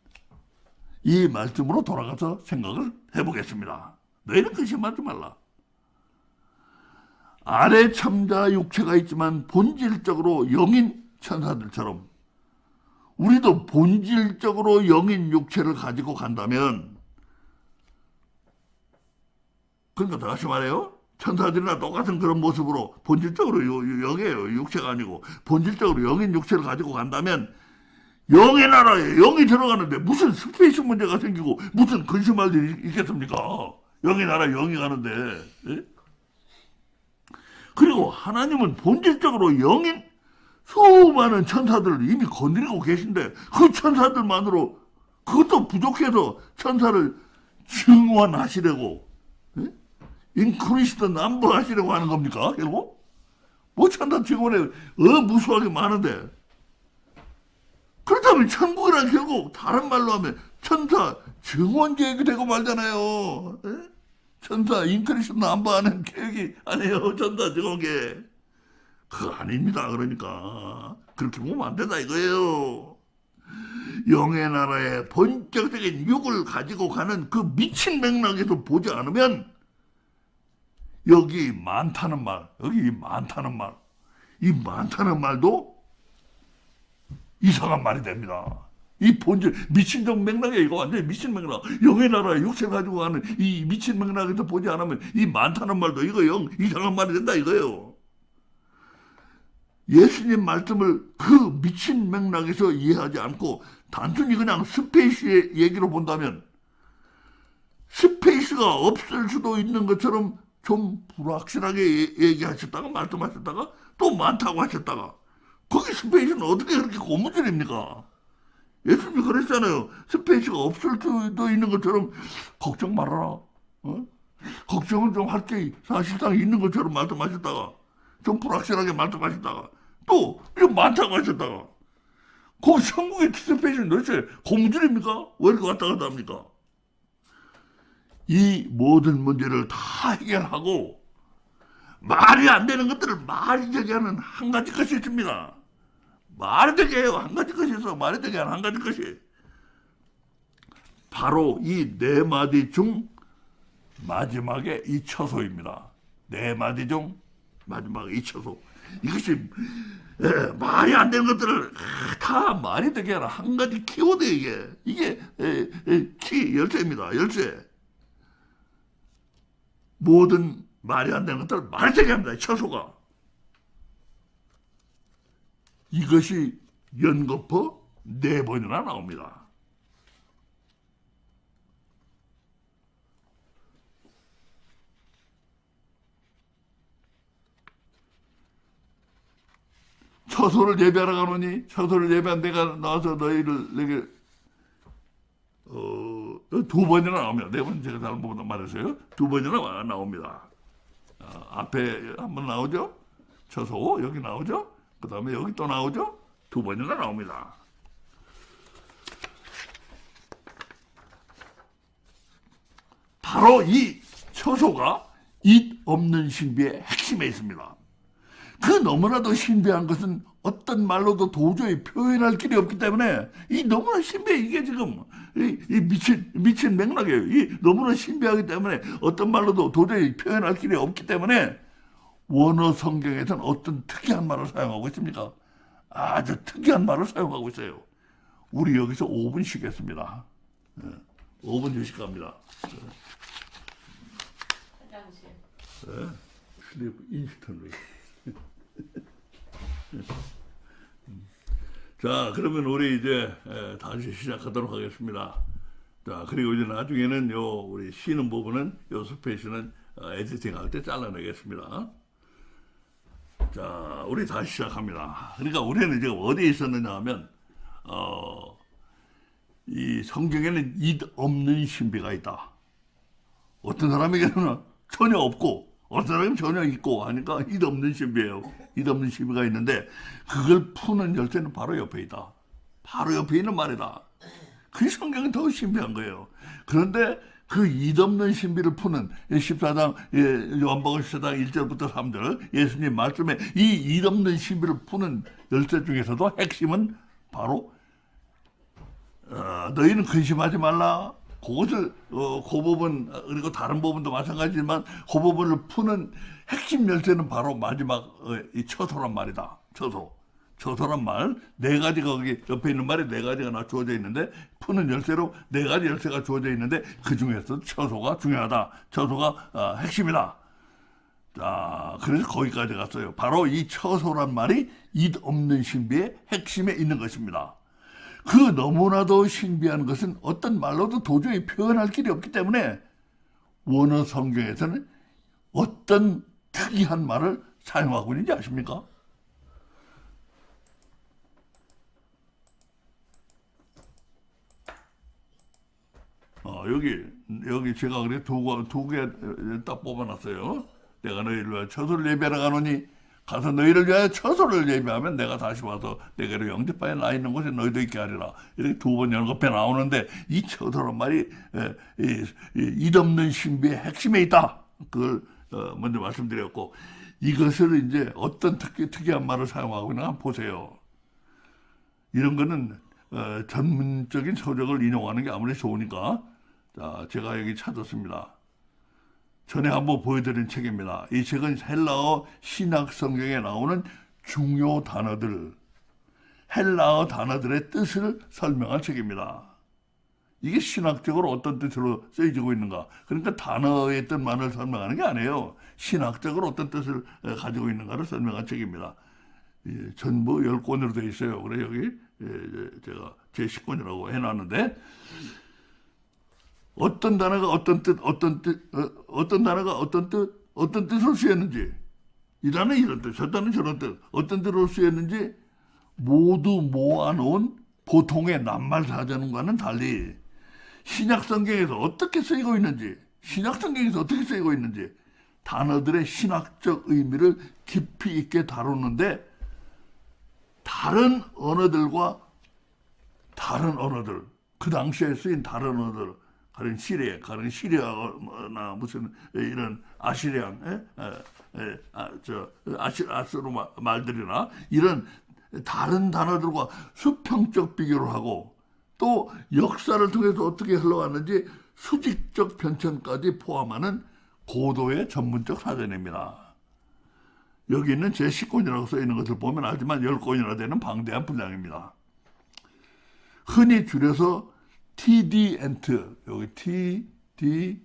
이 말씀으로 돌아가서 생각을 해보겠습니다. 너희는 근심하지 말라. 아래 첨자 육체가 있지만 본질적으로 영인 천사들처럼 우리도 본질적으로 영인 육체를 가지고 간다면, 그러니까 다시 말해요, 천사들이나 똑같은 그런 모습으로 본질적으로 영이에요. 육체가 아니고 본질적으로 영인 육체를 가지고 간다면 영의 나라에 영이 들어가는데 무슨 스페이스 문제가 생기고 무슨 근심할 일이 있겠습니까? 영의 나라에 영이 가는데. 예? 그리고 하나님은 본질적으로 영인 수많은 천사들을 이미 건드리고 계신데 그 천사들만으로 그것도 부족해서 천사를 증원하시려고 인크리스트 남부하시려고 하는 겁니까? 결국? 뭐 천사 증원에 무수하게 많은데 그렇다면 천국이란 결국 다른 말로 하면 천사 증원 계획이 되고 말잖아요. 에? 천사 인크리스트 남부하는 계획이 아니에요. 천사 증원 계획. 그거 아닙니다. 그러니까 그렇게 보면 안 된다 이거예요. 영의 나라의 본격적인 육을 가지고 가는 그 미친 맥락에서 보지 않으면 여기 많다는 말, 여기 많다는 말, 이 많다는 말도 이상한 말이 됩니다. 이 본질, 미친적 맥락에 이거 완전히 미친 맥락. 영의 나라에 육체 가지고 가는 이 미친 맥락에서 보지 않으면 이 많다는 말도 이거 이상한 말이 된다 이거예요. 예수님 말씀을 그 미친 맥락에서 이해하지 않고 단순히 그냥 스페이스의 얘기로 본다면 스페이스가 없을 수도 있는 것처럼 좀 불확실하게 얘기하셨다가 말씀하셨다가 또 많다고 하셨다가 거기 스페이스는 어떻게 그렇게 고무줄입니까? 예수님이 그랬잖아요. 스페이스가 없을 수도 있는 것처럼 걱정 말아라. 걱정은 좀 할 게 사실상 있는 것처럼 말씀하셨다가 좀 불확실하게 말씀하셨다가 또 이거 많다고 하셨다가 거기 천국의 스페이스는 도대체 고무줄입니까? 왜 이렇게 왔다 갔다 합니까? 이 모든 문제를 다 해결하고 말이 안 되는 것들을 말이 되게 하는 한 가지 것이 있습니다. 말이 되게 해요. 한 가지 것이 있어. 말이 되게 하는 한 가지 것이. 바로 이 네 마디 중 마지막에 이 처소입니다. 네 마디 중 마지막에 이 처소. 이것이 말이 안 되는 것들을 다 말이 되게 하는 한 가지 키워드 이게 키 열쇠입니다. 열쇠. 모든 말이 안 되는 것들을 말이 되게 합니다. 처소가. 이것이 연거푸 4번이나 나옵니다. 처소를 예배하러 가노니 처소를 예배한 내가 나와서 너희를 내게 2번이나 나옵니다. 4번 제가 잘못 말했어요. 2번이나 나옵니다. 앞에 한번 나오죠. 처소 여기 나오죠. 그 다음에 여기 또 나오죠. 2번이나 나옵니다. 바로 이 처소가 잇 없는 신비의 핵심에 있습니다. 그 너무나도 신비한 것은 어떤 말로도 도저히 표현할 길이 없기 때문에 이 너무나 신비해. 이게 지금 이 미친 맥락이에요. 이 너무나 신비하기 때문에 어떤 말로도 도저히 표현할 길이 없기 때문에 원어 성경에서는 어떤 특이한 말을 사용하고 있습니까? 아주 특이한 말을 사용하고 있어요. 우리 여기서 5분 쉬겠습니다. 5분 휴식 갑니다. 화장실. 슬립 인스턴트. 자, 그러면 우리 이제 다시 시작하도록 하겠습니다. 자, 그리고 이제 나중에는 우리 쉬는 부분은 스페이스는 에디팅 할 때 잘라내겠습니다. 자, 우리 다시 시작합니다. 그러니까 우리는 이제 어디에 있었느냐 하면, 이 성경에는 잇 없는 신비가 있다. 어떤 사람에게는 전혀 없고, 어떤 사람은 전혀 있고 하니까 잇 없는 신비예요. 잇 없는 신비가 있는데 그걸 푸는 열쇠는 바로 옆에 있다. 바로 옆에 있는 말이다. 그 성경은 더 신비한 거예요. 그런데 그 잇 없는 신비를 푸는 14장 요한복음 14장 1절부터 3절 예수님 말씀에 이 잇 없는 신비를 푸는 열쇠 중에서도 핵심은 바로 너희는 근심하지 말라. 그것을 그 부분 그리고 다른 부분도 마찬가지지만 그 부분을 푸는 핵심 열쇠는 바로 마지막 이 처소란 말이다. 처소란 말 4가지가 거기 옆에 있는 말이 4가지가 주어져 있는데 푸는 열쇠로 4가지 열쇠가 주어져 있는데 그 중에서 처소가 중요하다. 처소가 핵심이다. 자, 그래서 거기까지 갔어요. 바로 이 처소란 말이 잇 없는 신비의 핵심에 있는 것입니다. 그 너무나도 신비한 것은 어떤 말로도 도저히 표현할 길이 없기 때문에 원어 성경에서는 어떤 특이한 말을 사용하고 있는지 아십니까? 여기 제가 그래 두 개 딱 뽑아놨어요. 내가 너희를 위하여 처소를 예배하러 가노니 가서 너희를 위하여 처소를 예배하면 내가 다시 와서 내게로 영접하여 나 있는 곳에 너희도 있게 하리라. 이렇게 두 번 연겁해 나오는데 이 처소란 말이 이없는 신비의 핵심에 있다. 그걸 먼저 말씀드렸고, 이것을 이제 어떤 특이한 말을 사용하고 있는가 한번 보세요. 이런 거는 전문적인 서적을 인용하는 게 아무리 좋으니까. 자, 제가 여기 찾았습니다. 전에 한번 보여드린 책입니다. 이 책은 헬라어 신학 성경에 나오는 중요 단어들, 헬라어 단어들의 뜻을 설명한 책입니다. 이게 신학적으로 어떤 뜻으로 쓰여지고 있는가. 그러니까 단어의 뜻만을 설명하는 게 아니에요. 신학적으로 어떤 뜻을 가지고 있는가를 설명한 책입니다. 전부 10권으로 되어 있어요. 그래 여기 제가 제 10권이라고 해놨는데, 어떤 단어가 어떤 단어가 어떤 뜻을 쓰였는지, 이 단어는 이런 뜻, 저 단어는 저런 뜻, 어떤 뜻으로 쓰였는지 모두 모아놓은 보통의 낱말 사전과는 달리 신약 성경에서 어떻게 쓰이고 있는지, 단어들의 신학적 의미를 깊이 있게 다루는데, 다른 언어들, 그 당시에 쓰인 다른 언어들, 가령 시리아나 무슨 이런 아시리안, 아스로 말들이나 이런 다른 단어들과 수평적 비교를 하고, 또 역사를 통해서 어떻게 흘러왔는지 수직적 변천까지 포함하는 고도의 전문적 사전입니다. 여기 있는 제 10권이라고 써있는 것을 보면 알지만 10권이나 되는 방대한 분량입니다. 흔히 줄여서 TDNT, 여기 TDNT,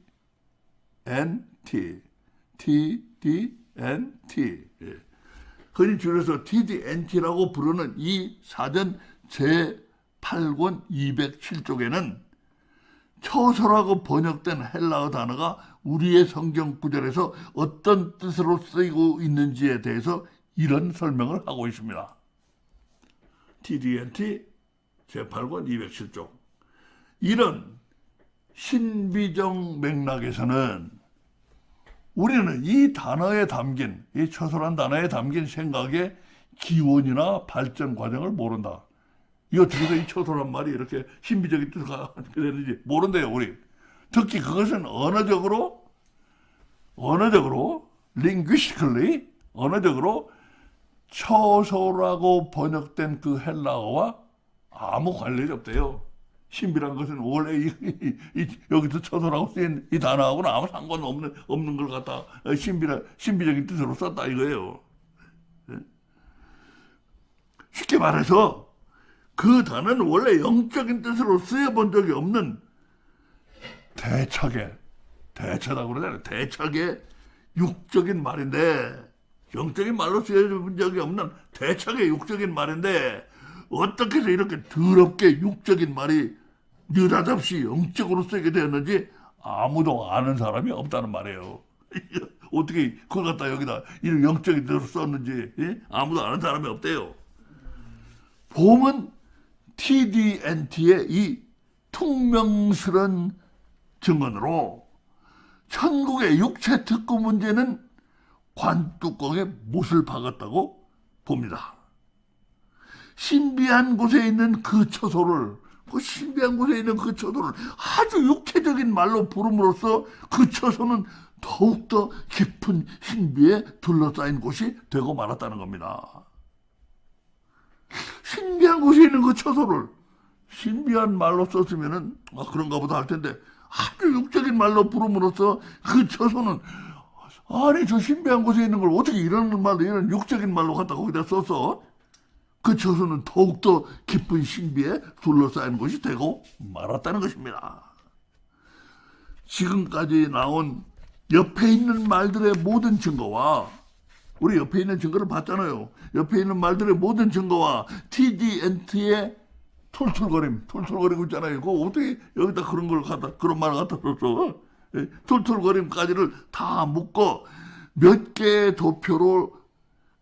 흔히 줄여서 TDNT라고 부르는 이 사전 제8권 207쪽에는 처소라고 번역된 헬라어 단어가 우리의 성경 구절에서 어떤 뜻으로 쓰이고 있는지에 대해서 이런 설명을 하고 있습니다. TDNT 제8권 207쪽. 이런 신비적 맥락에서는 우리는 이 단어에 담긴, 이 처소란 단어에 담긴 생각의 기원이나 발전 과정을 모른다. 이 어떻게 해서 이 처소란 말이 이렇게 신비적인 뜻가 되는지 모른대요, 우리. 특히 그것은 linguistically, 언어적으로 처소라고 번역된 그 헬라어와 아무 관련이 없대요. 신비란 것은 원래 여기서 처소라고 쓰인 이 단어하고는 아무 상관없는 걸 갖다 신비적인 뜻으로 썼다 이거예요. 쉽게 말해서 그 단어는 원래 영적인 뜻으로 쓰여본 적이 없는 대차다고 그러잖아요. 대차게 육적인 말인데, 영적인 말로 쓰여본 적이 없는 대차게 육적인 말인데, 어떻게 해서 이렇게 더럽게 육적인 말이 느닷없이 영적으로 쓰이게 되었는지 아무도 아는 사람이 없다는 말이에요. 어떻게 그걸 갖다 여기다 이런 영적인 뜻으로 썼는지 아무도 아는 사람이 없대요. 보면 TDNT의 이 퉁명스런 증언으로 천국의 육체 특구 문제는 관뚜껑에 못을 박았다고 봅니다. 신비한 곳에 있는 그 처소를 아주 육체적인 말로 부름으로써 그 처소는 더욱더 깊은 신비에 둘러싸인 곳이 되고 말았다는 겁니다. 신비한 곳에 있는 그 처소를 신비한 말로 썼으면은 그런가 보다 할 텐데, 아주 육적인 말로 부름으로써 그 처소는, 아니 저 신비한 곳에 있는 걸 어떻게 이런 육적인 말로 갖다 거기다 써서 그 처소는 더욱더 깊은 신비에 둘러싸인 것이 되고 말았다는 것입니다. 지금까지 나온 옆에 있는 말들의 모든 증거와, 우리 옆에 있는 증거를 봤잖아요. 옆에 있는 말들의 모든 증거와 TDNT의 툴툴거리고 있잖아요. 그거 어떻게 여기다 그런 말을 갖다 썼어? 예, 툴툴거림까지를 다 묶어 몇 개의 도표로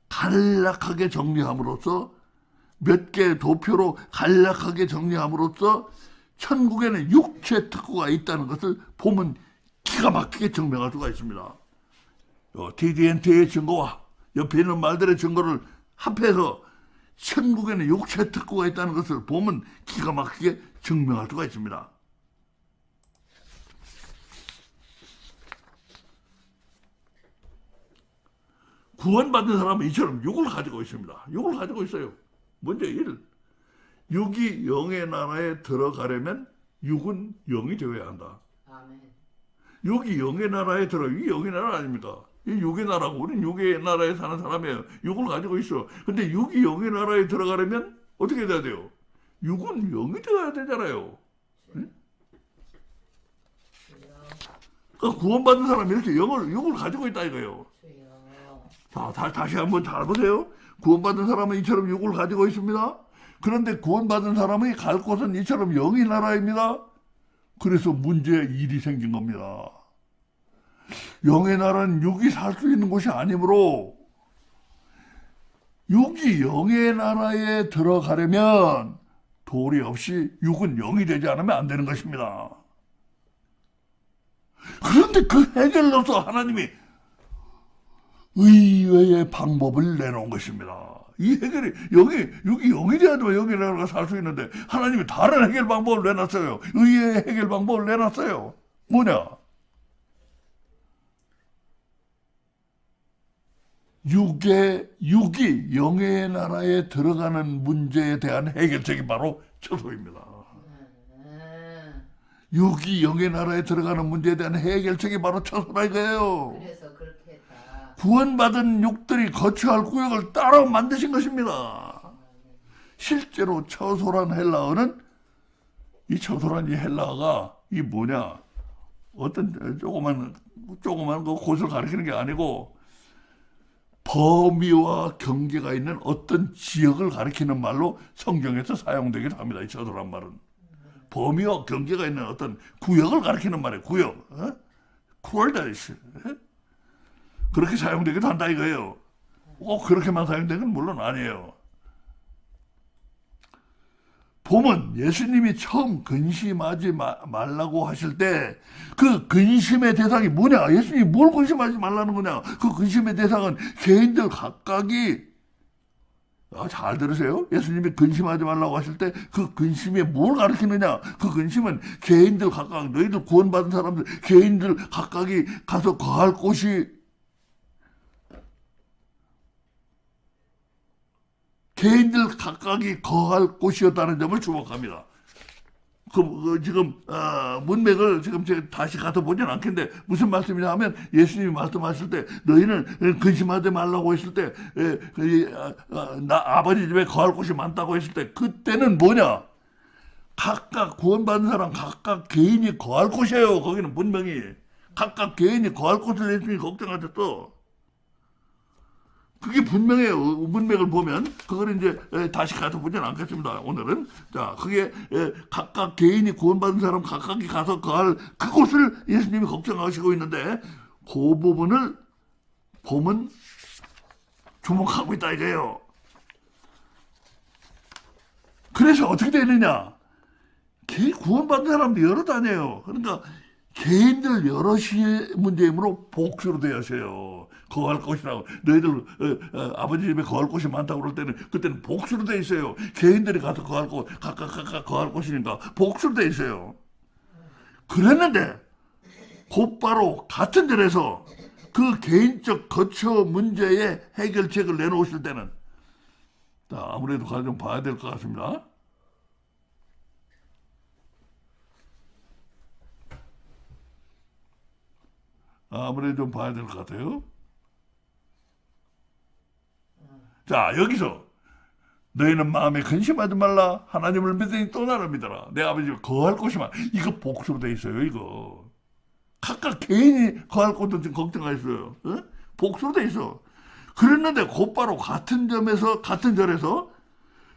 간략하게 정리함으로써 천국에는 육체 특구가 있다는 것을 보면 기가 막히게 증명할 수가 있습니다. TDNT의 증거와 옆에 있는 말들의 증거를 합해서 천국에는 육체 특구가 있다는 것을 보면 기가 막히게 증명할 수가 있습니다. 구원받은 사람은 이처럼 육을 가지고 있습니다. 육을 가지고 있어요. 먼저 1. 육이 영의 나라에 들어가려면 육은 영이 되어야 한다. 아멘. 육이 영의 나라에 이 영의 나라 아닙니까? 이 육의 나라고 우리는 육의 나라에 사는 사람이에요. 육을 가지고 있어. 근데 육이 영의 나라에 들어가려면 어떻게 돼야 돼요? 육은 영이 되어야 되잖아요. 응? 그러니까 구원받은 사람이 이렇게 육을 가지고 있다 이거예요. 자, 다시 한번 잘 보세요. 구원받은 사람은 이처럼 육을 가지고 있습니다. 그런데 구원받은 사람이 갈 곳은 이처럼 영의 나라입니다. 그래서 문제의 일이 생긴 겁니다. 영의 나라는 육이 살 수 있는 곳이 아니므로 육이 영의 나라에 들어가려면 도리 없이 육은 영이 되지 않으면 안 되는 것입니다. 그런데 그 해결로서 하나님이 의외의 방법을 내놓은 것입니다. 이 해결이 육이 영이 돼야지만 영의 나라가 살 수 있는데 하나님이 다른 해결 방법을 내놨어요. 의외의 해결 방법을 내놨어요. 뭐냐? 육이 영의 나라에 들어가는 문제에 대한 해결책이 바로 처소입니다. 육이 영의 나라에 들어가는 문제에 대한 해결책이 바로 처소라 이거예요. 그래서 그렇게 했다. 구원받은 육들이 거처할 구역을 따로 만드신 것입니다. 실제로 처소란 헬라어는 이 처소란 이 헬라어가 이 뭐냐? 어떤 조그만 그 곳을 가리키는 게 아니고 범위와 경계가 있는 어떤 지역을 가리키는 말로 성경에서 사용되기도 합니다. 이 처소란 말은 범위와 경계가 있는 어떤 구역을 가리키는 말이에요. 구역. 쿠얼다이스. 그렇게 사용되기도 한다 이거예요. 꼭 그렇게만 사용되는 건 물론 아니에요. 보면 예수님이 처음 근심하지 말라고 하실 때 그 근심의 대상이 뭐냐? 예수님이 뭘 근심하지 말라는 거냐? 그 근심의 대상은 개인들 각각이 잘 들으세요. 예수님이 근심하지 말라고 하실 때 그 근심이 뭘 가리키느냐? 그 근심은 개인들 각각, 너희들 구원받은 사람들 개인들 각각이 가서 거할 곳이 개인들 각각이 거할 곳이었다는 점을 주목합니다. 지금 문맥을 지금 제가 다시 가서 보진 않겠는데 무슨 말씀이냐 하면 예수님이 말씀하실 때 너희는 근심하지 말라고 했을 때 나 아버지 집에 거할 곳이 많다고 했을 때 그때는 뭐냐? 각각 구원받은 사람 각각 개인이 거할 곳이에요. 거기는 분명히 각각 개인이 거할 곳을 예수님이 걱정하셨어. 그게 분명해요. 문맥을 보면 그걸 이제 다시 가서 보지는 않겠습니다. 오늘은 자 그게 각각 개인이 구원받은 사람 각각이 가서 거할 그곳을 예수님이 걱정하시고 있는데 그 부분을 보면 주목하고 있다 이거예요. 그래서 어떻게 되느냐? 구원받은 사람도 여러 다녀요. 그러니까 개인들 여럿이 문제이므로 복수로 되어서요. 거할 곳이라고 너희들 아버지 집에 거할 곳이 많다고 그럴 때는 그때는 복수로 돼 있어요. 개인들이 가서 거할 곳 각각 거할 곳이니까 복수로 돼 있어요. 그랬는데 곧바로 같은 절에서 그 개인적 거처 문제의 해결책을 내놓으실 때는 아무래도 가서 좀 봐야 될 것 같습니다. 아무래도 좀 봐야 될 것 같아요. 자 여기서 너희는 마음에 근심하지 말라. 하나님을 믿으니 또 나를 믿어라. 내 아버지가 거할 곳이만 이거 복수로 돼 있어요. 이거 각각 개인이 거할 곳도 지금 걱정하셨어요. 복수로 돼 있어. 그랬는데 곧바로 같은 절에서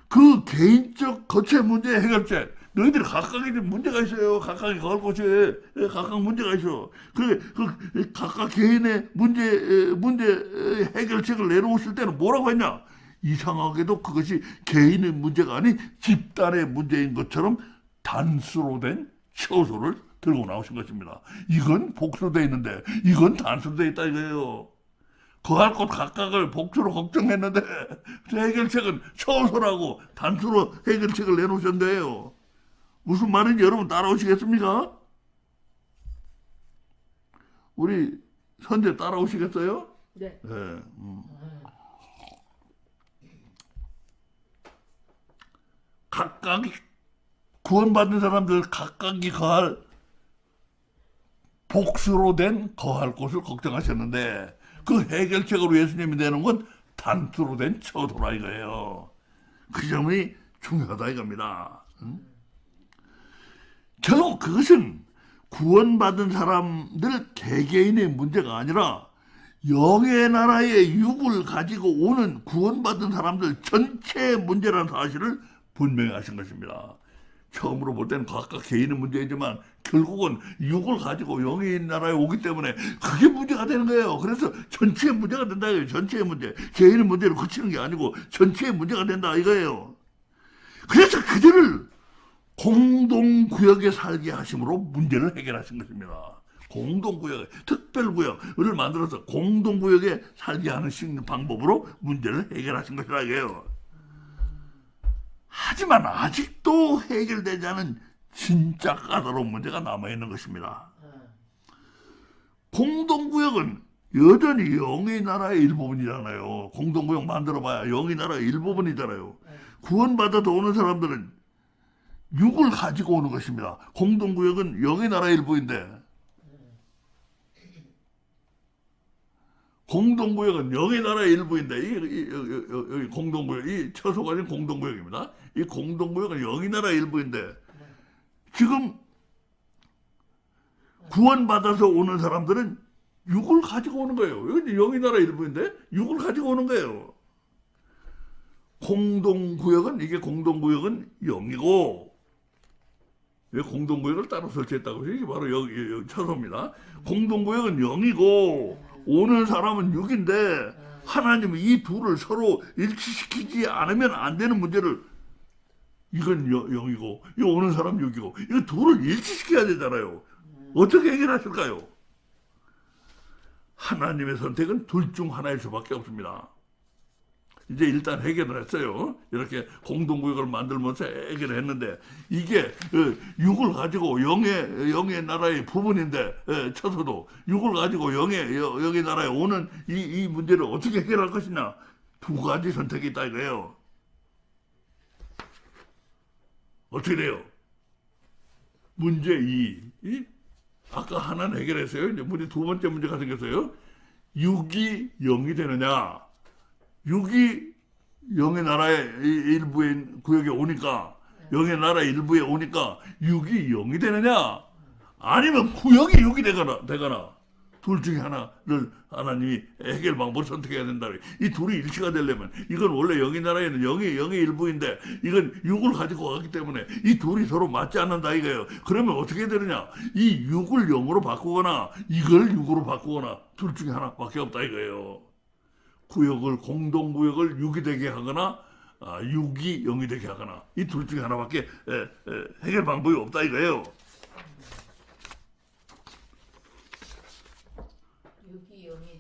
그 개인적 거체 문제 해결책. 너희들이 각각의 문제가 있어요. 각각의 거할 곳에 각각 문제가 있어. 그 각각 개인의 문제 해결책을 내놓으실 때는 뭐라고 했냐? 이상하게도 그것이 개인의 문제가 아닌 집단의 문제인 것처럼 단수로 된 처소를 들고 나오신 것입니다. 이건 복수되어 있는데 이건 단수로 되어 있다 이거예요. 거할 곳 각각을 복수로 걱정했는데 해결책은 처소라고 단수로 해결책을 내놓으셨는데요. 무슨 말인지 여러분 따라오시겠습니까? 우리 선제 따라오시겠어요? 네. 네. 각각이 구원받은 사람들 각각이 거할 복수로 된 거할 곳을 걱정하셨는데 그 해결책으로 예수님이 내는 건 단수로 된 처소라 이거예요. 그 점이 중요하다 이겁니다. 결국 그것은 구원받은 사람들 개개인의 문제가 아니라 영의 나라의 육을 가지고 오는 구원받은 사람들 전체의 문제라는 사실을 분명히 하신 것입니다. 처음으로 볼 때는 각각 개인의 문제이지만 결국은 육을 가지고 영의 나라에 오기 때문에 그게 문제가 되는 거예요. 그래서 전체의 문제가 된다 이거예요. 전체의 문제. 개인의 문제를 그치는 게 아니고 전체의 문제가 된다 이거예요. 그래서 그들을 공동구역에 살게 하심으로 문제를 해결하신 것입니다. 공동구역, 특별구역을 만들어서 공동구역에 살게 하는 방법으로 문제를 해결하신 것이라 이거예요. 하지만 아직도 해결되지 않은 진짜 까다로운 문제가 남아있는 것입니다. 공동구역은 여전히 영의 나라의 일부분이잖아요. 공동구역 만들어봐야 영의 나라의 일부분이잖아요. 구원받아서 오는 사람들은 육을 가지고 오는 것입니다. 공동구역은 영의 나라의 일부인데 공동구역은 영의 나라의 일부인데 여기 공동구역, 이 처소가 아닌 공동구역입니다. 이 공동구역은 영의 나라의 일부인데 지금 구원받아서 오는 사람들은 육을 가지고 오는 거예요. 여기 영의 나라의 일부인데 육을 가지고 오는 거예요. 이게 공동구역은 영이고 왜 공동구역을 따로 설치했다고 해요? 이게 바로 여기 처소입니다. 공동구역은 영이고 오는 사람은 육인데 하나님은 이 둘을 서로 일치시키지 않으면 안 되는 문제를 이건 영이고 이 오는 사람 육이고 이 둘을 일치시켜야 되잖아요. 어떻게 해결하실까요? 하나님의 선택은 둘 중 하나일 수밖에 없습니다. 이제 일단 해결을 했어요. 이렇게 공동구역을 만들면서 해결을 했는데 이게 육을 가지고 영의 나라의 부분인데 쳐서도 육을 가지고 영의 나라에 오는 이 문제를 어떻게 해결할 것이냐 두 가지 선택이 있다 이거예요. 어떻게 돼요? 문제 2. 아까 하나는 해결했어요. 이제 문제 두 번째 문제가 생겼어요. 6이 0이 되느냐? 6이 영의 나라의 일부인 구역에 오니까 영의 나라의 일부에 오니까 6이 0이 되느냐? 아니면 구역이 6이 되거나 둘 중에 하나를 하나님이 해결 방법을 선택해야 된다. 이 둘이 일치가 되려면 이건 원래 영의 나라에는 영의 일부인데 이건 6을 가지고 왔기 때문에 이 둘이 서로 맞지 않는다 이거예요. 그러면 어떻게 되느냐? 이 6을 0으로 바꾸거나 이걸 6으로 바꾸거나 둘 중에 하나밖에 없다 이거예요. 공동구역을 6이 되게 하거나 6이 0이 되게 하거나 이 둘 중에 하나밖에 해결 방법이 없다 이거예요.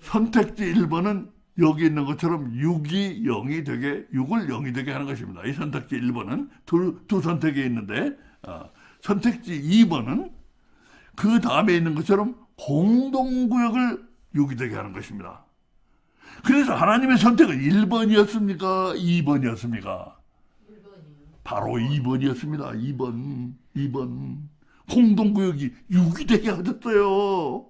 선택지 1번은 여기 있는 것처럼 6이 0이 되게 6을 0이 되게 하는 것입니다. 이 선택지 1번은 두 선택이 있는데 선택지 2번은 그 다음에 있는 것처럼 공동구역을 6이 되게 하는 것입니다. 그래서 하나님의 선택은 1번이었습니까? 2번이었습니까? 1번이요. 바로 2번이었습니다. 2번. 공동구역이 6이 되게 하셨어요.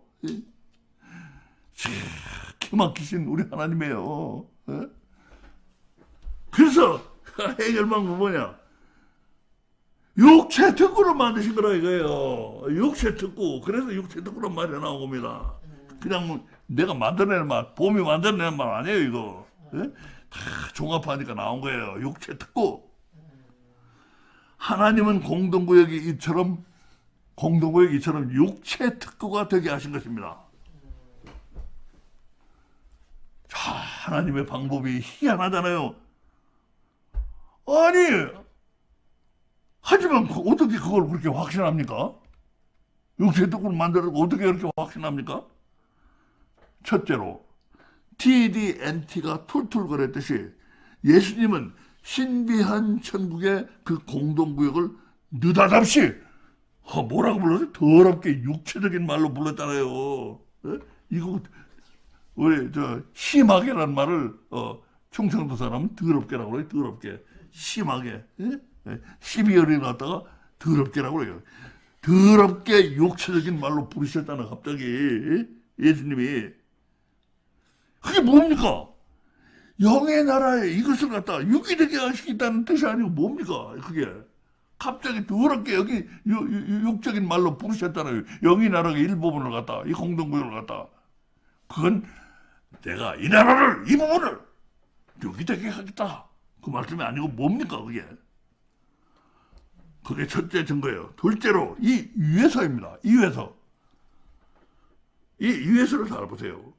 기막히신 우리 하나님이에요. 그래서 해결 방법은 뭐냐? 육체 특구를 만드신 거라 이거예요. 육체 특구. 그래서 육체 특구란 말이 나온 겁니다. 그냥 뭐 내가 만들어낸 말, 봄이 만들어낸 말 아니에요 이거. 다 종합하니까 나온 거예요. 육체 특구. 하나님은 공동구역이 이처럼 육체 특구가 되게 하신 것입니다. 자, 하나님의 방법이 희한하잖아요. 아니, 하지만 어떻게 그걸 그렇게 확신합니까? 육체 특구를 만들고 어떻게 그렇게 확신합니까? 첫째로 TD&T가 툴툴거렸듯이 예수님은 신비한 천국의 그 공동구역을 느닷없이 뭐라고 불렀어요? 더럽게 육체적인 말로 불렀잖아요. 예? 이거 우리 심하게라는 말을 충청도 사람은 더럽게라고 그래요. 더럽게, 심하게, 예? 12월에 갔다가 더럽게라고 그래요. 더럽게 육체적인 말로 부르셨다는 갑자기 예수님이. 그게 뭡니까? 영의 나라에 이것을 갖다 유기되게 하시겠다는 뜻이 아니고 뭡니까? 그게 갑자기 더럽게 여기 육적인 말로 부르셨잖아요. 영의 나라의 일부분을 갖다, 이 공동구역을 갖다. 그건 내가 이 나라를, 이 부분을 유기되게 하겠다. 그 말씀이 아니고 뭡니까? 그게 첫째 증거예요. 둘째로 이 위에서입니다. 이 위에서를 잘 보세요.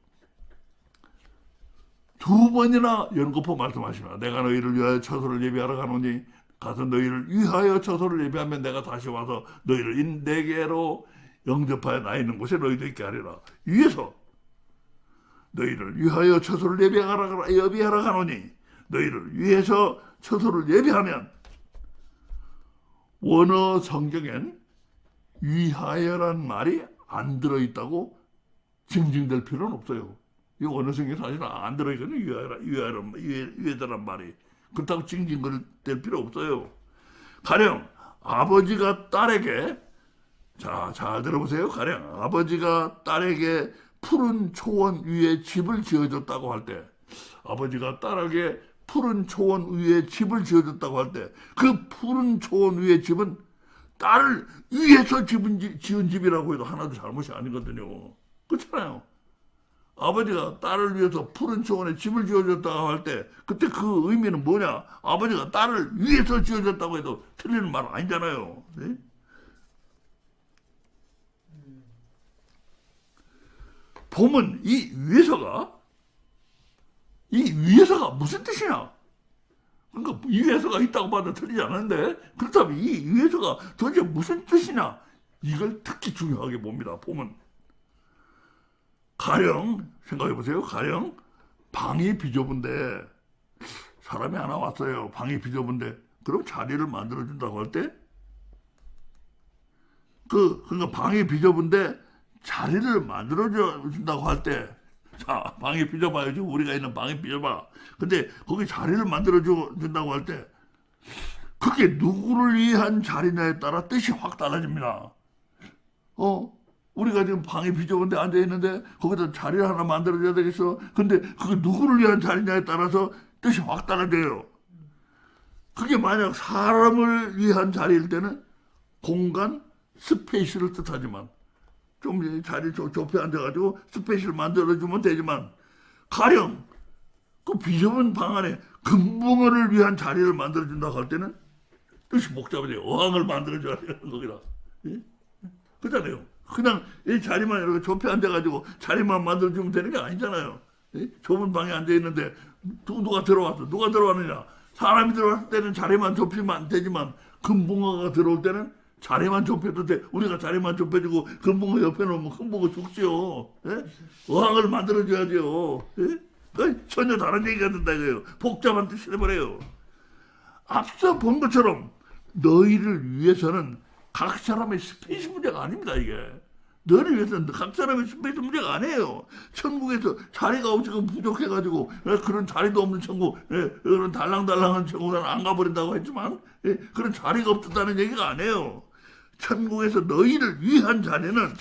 두 번이나 연거푸 말씀하시나 내가 너희를 위하여 처소를 예비하러 가노니 가서 너희를 위하여 처소를 예비하면 내가 다시 와서 너희를 내게로 영접하여 나 있는 곳에 너희도 있게 하리라. 위에서 너희를 위하여 처소를 예비하러 가노니 너희를 위해서 처소를 예비하면, 원어 성경엔 위하여란 말이 안 들어있다고 징징댈 필요는 없어요. 이 원어 성경에 사실 안 들어있거든요. 위하여란 말이. 그렇다고 징징댈 필요 없어요. 가령 아버지가 딸에게, 자, 잘 들어보세요. 가령 아버지가 딸에게 푸른 초원 위에 집을 지어줬다고 할 때, 아버지가 딸에게 푸른 초원 위에 집을 지어줬다고 할 때, 그 푸른 초원 위에 집은 딸을 위해서 지은 집이라고 해도 하나도 잘못이 아니거든요. 그렇잖아요. 아버지가 딸을 위해서 푸른 초원에 집을 지어줬다고 할 때, 그때 그 의미는 뭐냐? 아버지가 딸을 위해서 지어줬다고 해도 틀리는 말 아니잖아요. 네? 보면 이 위에서가 무슨 뜻이냐? 그러니까 이 위에서가 있다고 봐도 틀리지 않은데, 그렇다면 이 위에서가 도대체 무슨 뜻이냐? 이걸 특히 중요하게 봅니다. 보면 가령 생각해 보세요. 가령 방이 비좁은데 사람이 하나 왔어요. 방이 비좁은데 그럼 자리를 만들어 준다고 할 때, 그러니까 방이 비좁은데 자리를 만들어 준다고 할 때, 자, 방이 비좁아요. 지금 우리가 있는 방이 비좁아. 근데 거기 자리를 만들어 준다고 할 때, 그게 누구를 위한 자리냐에 따라 뜻이 확 달라집니다. 우리가 지금 방이 비좁은데 앉아 있는데 거기다 자리를 하나 만들어 줘야 되겠어. 근데 그게 누구를 위한 자리냐에 따라서 뜻이 확 달라져요. 그게 만약 사람을 위한 자리일 때는 공간, 스페이스를 뜻하지만, 좀 자리 좁혀 앉아가지고 스페이스를 만들어주면 되지만, 가령 그 비좁은 방 안에 금붕어를 위한 자리를 만들어준다고 할 때는 뜻이 복잡해요. 어항을 만들어줘야 되는 거기다. 예? 그렇잖아요. 그냥 이 자리만 이렇게 좁혀 앉아가지고 자리만 만들어주면 되는 게 아니잖아요. 예? 좁은 방에 앉아있는데 누가 들어왔어. 누가 들어왔느냐? 사람이 들어왔을 때는 자리만 좁히면 되지만, 금붕어가 들어올 때는 자리만 좁혀도 돼. 우리가 자리만 좁혀주고 금붕어 옆에 놓으면 금붕어 죽지요. 예? 어항을 만들어줘야죠. 예? 전혀 다른 얘기가 된다 이거예요. 복잡한 뜻이 돼버려요. 앞서 본 것처럼 너희를 위해서는 각 사람의 스페이스 문제가 아닙니다. 이게 너희를 위해서는 각 사람의 스페이스 문제가 아니에요. 천국에서 자리가 없고 부족해가지고 그런 자리도 없는 천국, 그런 달랑달랑한 천국은 안 가버린다고 했지만, 그런 자리가 없었다는 얘기가 아니에요. 천국에서 너희를 위한 자리는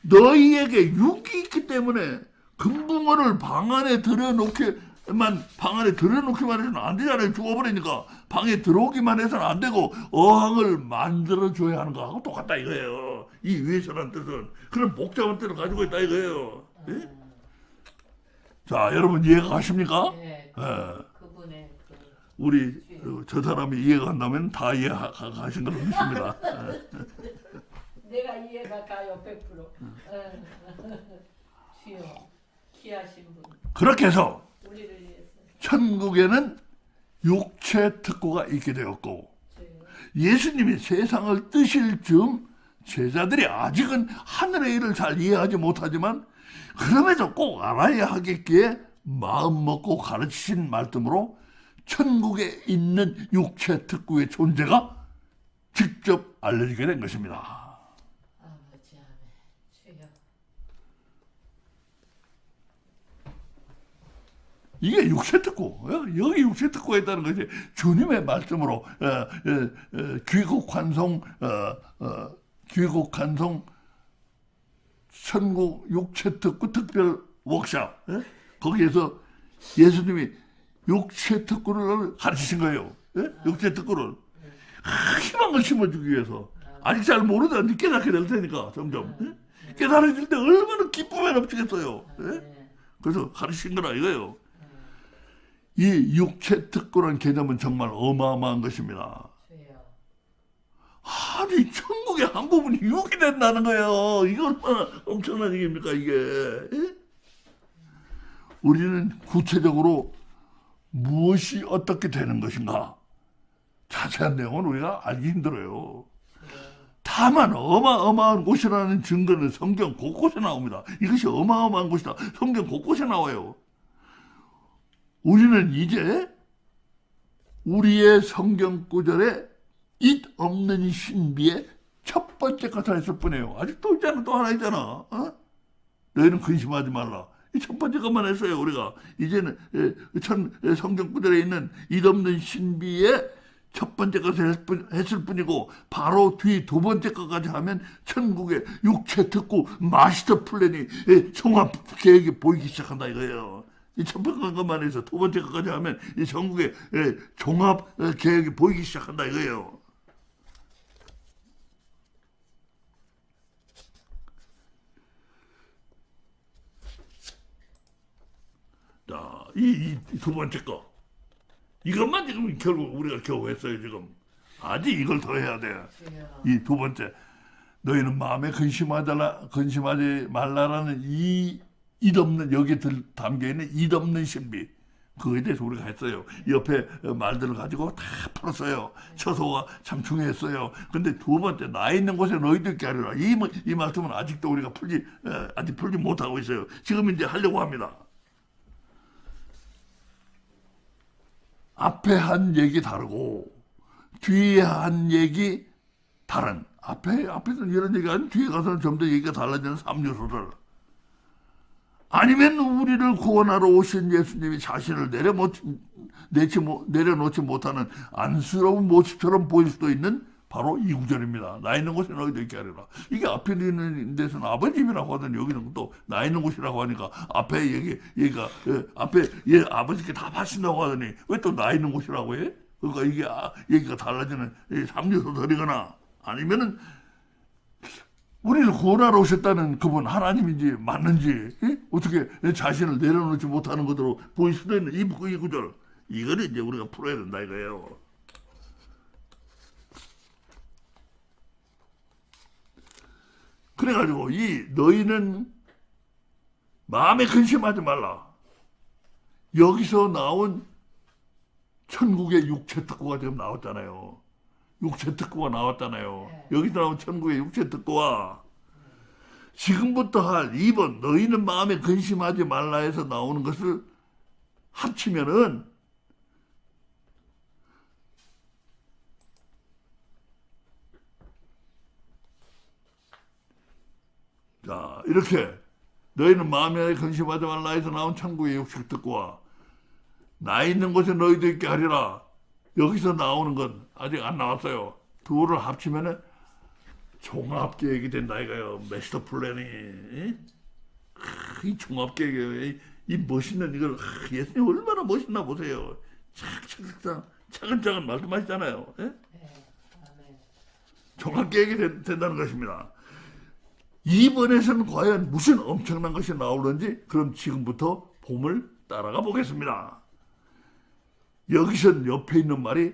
너희에게 육이 있기 때문에 금붕어를 방 안에 들여놓기만 해서는 안 되잖아요. 죽어버리니까. 방에 들어오기만 해서는 안 되고 어항을 만들어줘야 하는 거하고 똑같다 이거예요. 이 위에서라는 뜻은 그런 복잡한 뜻을 가지고 있다 이거예요. 예? 자, 여러분 이해가 가십니까? 네. 그분의 그 우리 저 사람이 이해가 간다면 다 이해하신 걸로 믿습니다. 내가 이해가 가요 100%. 주여 귀하신 분 그렇게 해서 우리를 위해서 천국에는 육체 특고가 있게 되었고 주여 예수님이 세상을 뜨실 즈음 제자들이 아직은 하늘의 일을 잘 이해하지 못하지만 그럼에도 꼭 알아야 하겠기에 마음 먹고 가르치신 말씀으로 천국에 있는 육체 특구의 존재가 직접 알려지게 된 것입니다. 아버지 아멘 주여 이게 육체 특구, 여기 육체 특구가 있다는 것이 주님의 말씀으로 귀국 환송 천국 육체 특구 특별 워크샵 거기에서 예수님이 육체 특구를 가르치신 거예요. 육체 특구를 희망을 심어주기 위해서 아직 잘 모르다는데 깨닫게 될 테니까 점점 깨달아질 때 얼마나 기쁨에 넘치겠어요. 그래서 가르치신 거라 이거예요. 이 육체 특구라는 개념은 정말 어마어마한 것입니다. 아니 천국의 한 부분이 육이 된다는 거예요. 이거 얼마나 엄청난 얘기입니까 이게. 우리는 구체적으로 무엇이 어떻게 되는 것인가 자세한 내용은 우리가 알기 힘들어요. 다만 어마어마한 곳이라는 증거는 성경 곳곳에 나옵니다. 이것이 어마어마한 곳이다. 성경 곳곳에 나와요. 우리는 이제 우리의 성경 구절에 잇 없는 신비의 첫 번째 것을 했을 뿐이에요. 아직 또 있잖아. 또 하나 있잖아. 너희는 근심하지 말라. 이 첫 번째 것만 했어요. 우리가 이제는 성경 구절에 있는 잇 없는 신비의 첫 번째 것을 했을 뿐이고 바로 뒤 두 번째 것까지 하면 천국의 육체 특구 마스터 플랜이 종합 계획이 보이기 시작한다 이거예요. 이 첫 번째 것만 해서 두 번째 것까지 하면 이 전국의 종합 계획이 보이기 시작한다 이거예요. 자, 이 두 번째 거. 이것만 지금 결국 우리가 겨우 했어요, 지금. 아직 이걸 더 해야 돼. 이 두 번째. 너희는 마음에 근심하지 말라라는 이 잇없는, 여기에 담겨있는 잇없는 신비. 그거에 대해서 우리가 했어요. 옆에 말들을 가지고 다 풀었어요. 처소가 참 중요했어요. 근데 두 번째, 나 있는 곳에 너희도 있게 하리라. 이 말씀은 아직도 우리가 아직 풀지 못하고 있어요. 지금 이제 하려고 합니다. 앞에 한 얘기 다르고 뒤에 한 얘기 다른. 앞에서는 이런 얘기가 아니고 뒤에 가서는 좀 더 얘기가 달라지는 삼류소설. 아니면 우리를 구원하러 오신 예수님이 자신을 내려놓지 못하는 안쓰러운 모습처럼 보일 수도 있는 바로 이 구절입니다. 나 있는 곳에 너희도 있게 하리라. 이게 앞에 있는 데서는 아버지 집이라고 하더니 여기는 또 나 있는 곳이라고 하니까 앞에 얘기가 앞에 아버지께 다 바친다고 하더니 왜 또 나 있는 곳이라고 해? 그러니까 이게 얘기가 달라지는 삼류소설이거나 아니면은 우리를 구원하러 오셨다는 그분 하나님인지 맞는지 어떻게 자신을 내려놓지 못하는 것으로 보일 수도 있는 이 구절. 이거를 이제 우리가 풀어야 된다 이거예요. 그래가지고 너희는 마음에 근심하지 말라. 여기서 나온 천국의 육체 특구가 지금 나왔잖아요. 육체 특구가 나왔잖아요. 여기서 나온 천국의 육체 특구와 지금부터 할 2번 너희는 마음에 근심하지 말라에서 나오는 것을 합치면은 자, 이렇게 너희는 마음에 근심하지 말라 해서 나온 천국의 육체 특구와 나 있는 곳에 너희도 있게 하리라. 여기서 나오는 건 아직 안 나왔어요. 둘을 합치면은 종합계획이 된다 이거예요. 마스터 플랜이. 이 종합계획이 이 멋있는 이걸 예수님 얼마나 멋있나 보세요. 차근차근 말씀하시잖아요. 종합계획이 된다는 것입니다. 이번에서는 과연 무슨 엄청난 것이 나오는지 그럼 지금부터 봄을 따라가 보겠습니다. 여기선 옆에 있는 말이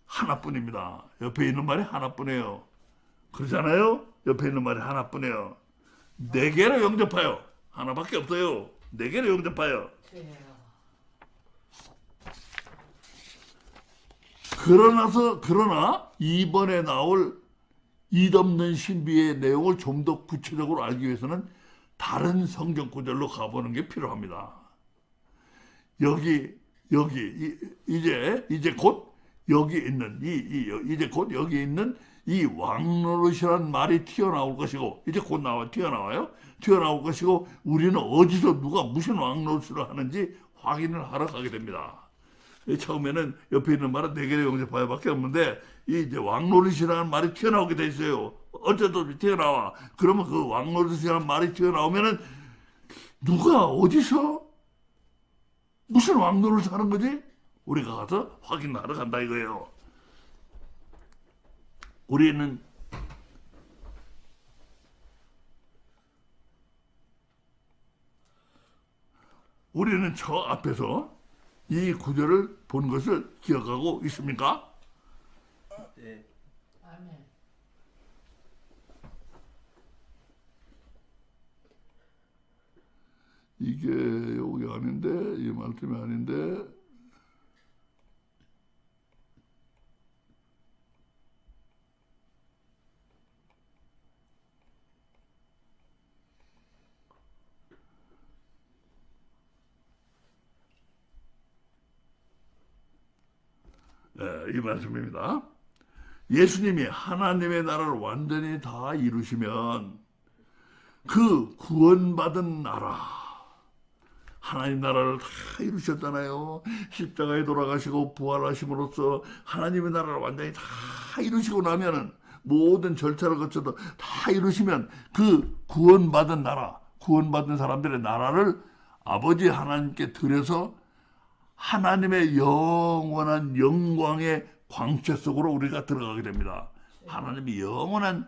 하나뿐입니다. 옆에 있는 말이 하나뿐이에요. 그러잖아요? 옆에 있는 말이 하나뿐이에요. 네 개로 영접하여. 하나밖에 없어요. 네 개로 영접하여. 그러나 이번에 나올 이없는 신비의 내용을 좀 더 구체적으로 알기 위해서는 다른 성경 구절로 가보는 게 필요합니다. 이제 곧 여기 있는 이제 곧 여기 있는 이 왕노릇이란 말이 튀어나올 것이고, 이제 곧 튀어나올 것이고, 우리는 어디서 누가 무슨 왕노릇을 하는지 확인을 하러 가게 됩니다. 처음에는 옆에 있는 말은 네 개의 영접하여밖에 없는데, 이제 왕노릇이라는 말이 튀어나오게 돼 있어요. 어쩌다 튀어나와. 그러면 그 왕노릇이라는 말이 튀어나오면은 누가 어디서 무슨 왕노릇을 하는 거지? 우리가 가서 확인하러 간다 이거예요. 우리는 저 앞에서 이 구절을 본 것을 기억하고 있습니까? 네. 아멘. 이게 여기 아닌데, 이 말씀이 아닌데, 이 말씀입니다. 예수님이 하나님의 나라를 완전히 다 이루시면 그 구원받은 나라, 하나님 나라를 다 이루셨잖아요. 십자가에 돌아가시고 부활하심으로써 하나님의 나라를 완전히 다 이루시고 나면은, 모든 절차를 거쳐서 다 이루시면 그 구원받은 나라, 구원받은 사람들의 나라를 아버지 하나님께 드려서 하나님의 영원한 영광의 광채 속으로 우리가 들어가게 됩니다. 하나님의 영원한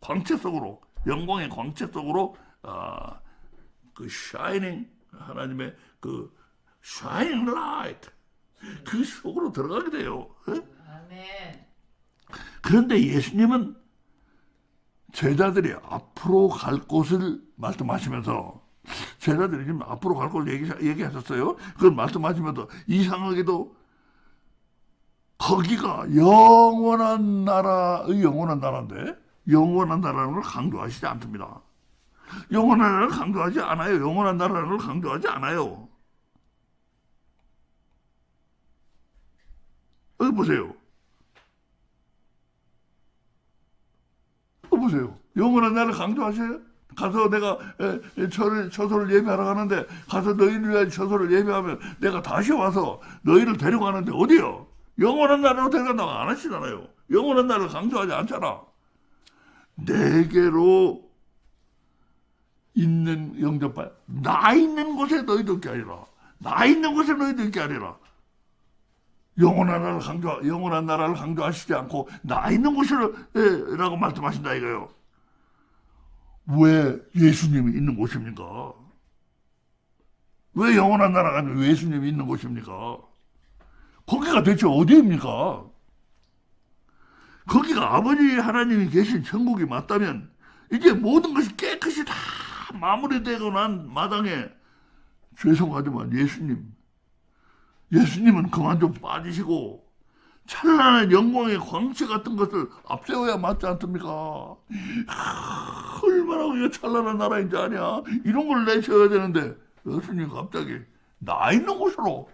광채 속으로, 영광의 광채 속으로, 그 샤이닝, 하나님의 그 샤이닝 라이트, 그 속으로 들어가게 돼요. 아멘. 그런데 예수님은 제자들이 앞으로 갈 곳을 말씀하시면서, 제자들이 지금 앞으로 갈 곳을 얘기하셨어요. 그걸 말씀하시면서 이상하게도 거기가 영원한 나라의 영원한 나라인데, 영원한 나라는 걸 강조하시지 않습니다. 영원한 나라를 강조하지 않아요. 영원한 나라는 걸 강조하지 않아요. 여기 보세요. 보세요. 영원한 나라를 강조하세요? 가서 내가 처소를 예배하러 가는데, 가서 너희를 위한 처소를 예배하면 내가 다시 와서 너희를 데려가는데 어디요? 영원한 나라로 데려간다고 안 하시잖아요. 영원한 나라를 강조하지 않잖아. 네 개로 있는 영접할, 나 있는 곳에 너희들 게 아니라, 나 있는 곳에 너희들 게 아니라, 영원한 나라를 강조하시지 않고 나 있는 곳이라고 말씀하신다 이거예요. 왜 예수님이 있는 곳입니까? 왜 영원한 나라가 아니라 왜 예수님이 있는 곳입니까? 거기가 대체 어디입니까? 거기가 아버지 하나님이 계신 천국이 맞다면, 이제 모든 것이 깨끗이 다 마무리되고 난 마당에, 죄송하지만 예수님은 그만 좀 빠지시고 찬란한 영광의 광채 같은 것을 앞세워야 맞지 않습니까? 얼마나 우리가 찬란한 나라인지 아냐? 이런 걸 내셔야 되는데 예수님 갑자기 나 있는 곳으로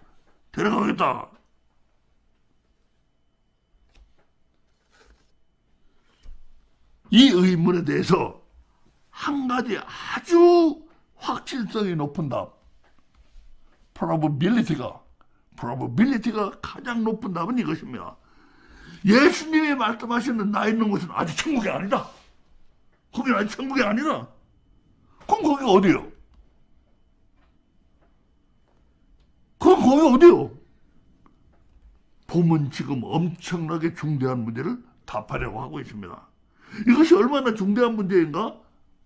데려가겠다. 이 의문에 대해서 한 가지 아주 확실성이 높은 답, probability가 가장 높은 답은 이것입니다. 예수님이 말씀하시는 나 있는 곳은 아직 천국이 아니다. 거기는 아직 천국이 아니다. 그럼 거기가 어디요? 그럼 거기가 어디요? 봄은 지금 엄청나게 중대한 문제를 답하려고 하고 있습니다. 이것이 얼마나 중대한 문제인가?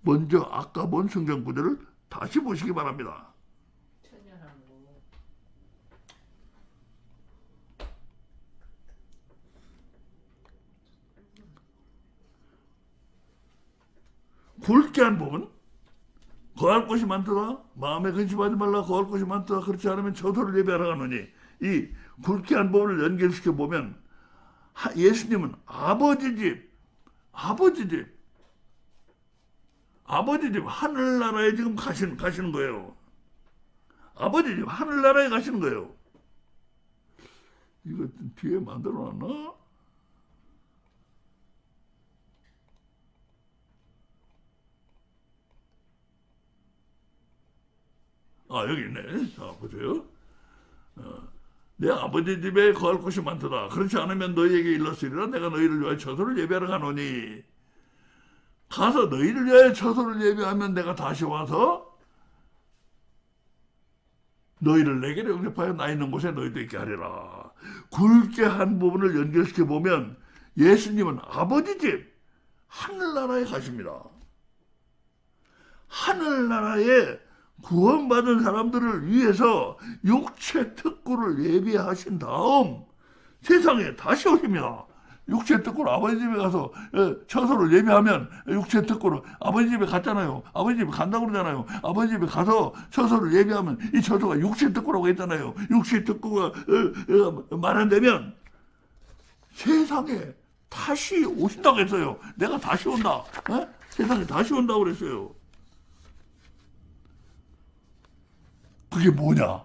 먼저 아까 본 성경 구절을 다시 보시기 바랍니다. 굵게 한 법은 거할 것이 많더라. 마음에 근심하지 말라. 거할 것이 많더라. 그렇지 않으면 처소를 예비하러 가노니. 이 굵게 한 법을 연결시켜 보면 예수님은 아버지 집 하늘나라에 지금 가시는 거예요. 아버지 집 하늘나라에 가시는 거예요. 이거 뒤에 만들어 놨나? 여기 있네. 자, 보세요. 내 아버지 집에 거할 곳이 많도다. 그렇지 않으면 너희에게 일렀으리라. 내가 너희를 위하여 처소를 예비하러 가노니. 가서 너희를 위하여 처소를 예비하면 내가 다시 와서 너희를 내게로 영접하여 나 있는 곳에 너희도 있게 하리라. 굵게 한 부분을 연결시켜 보면 예수님은 아버지 집 하늘나라에 가십니다. 하늘나라에 구원받은 사람들을 위해서 육체 특구를 예비하신 다음 세상에 다시 오십니다. 육체 특구로 아버지 집에 가서 처소를 예비하면 육체 특구로 아버지 집에 갔잖아요. 아버지 집에 간다고 그러잖아요. 아버지 집에 가서 처소를 예비하면 이 처소가 육체 특구라고 했잖아요. 육체 특구가 마련되면 세상에 다시 오신다고 했어요. 내가 다시 온다. 세상에 다시 온다고 그랬어요. 그게 뭐냐?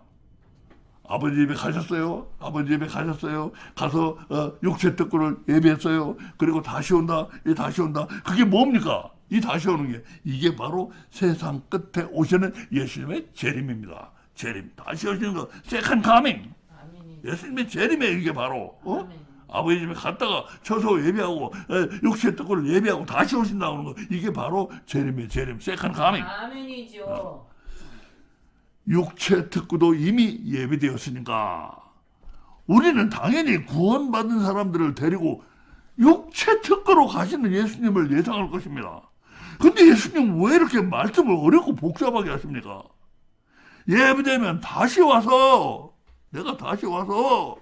아버지 집에 가셨어요. 아버지 집에 가셨어요. 가서 육체 특구를 예비했어요. 그리고 다시 온다. 다시 온다. 그게 뭡니까? 이 다시 오는 게 이게 바로 세상 끝에 오시는 예수님의 재림입니다. 재림. 다시 오시는 거 세컨 카밍. 예수님의 재림이에요. 이게 바로. 아버지 집에 갔다가 처소 예비하고 육체 특구를 예비하고 다시 오신다고 하는 거 이게 바로 재림이에요. 재림. 세컨 카밍. 아멘이죠. 육체 특구도 이미 예비되었으니까 우리는 당연히 구원받은 사람들을 데리고 육체 특구로 가시는 예수님을 예상할 것입니다. 근데 예수님 왜 이렇게 말씀을 어렵고 복잡하게 하십니까? 예비되면 다시 와서 내가 다시 와서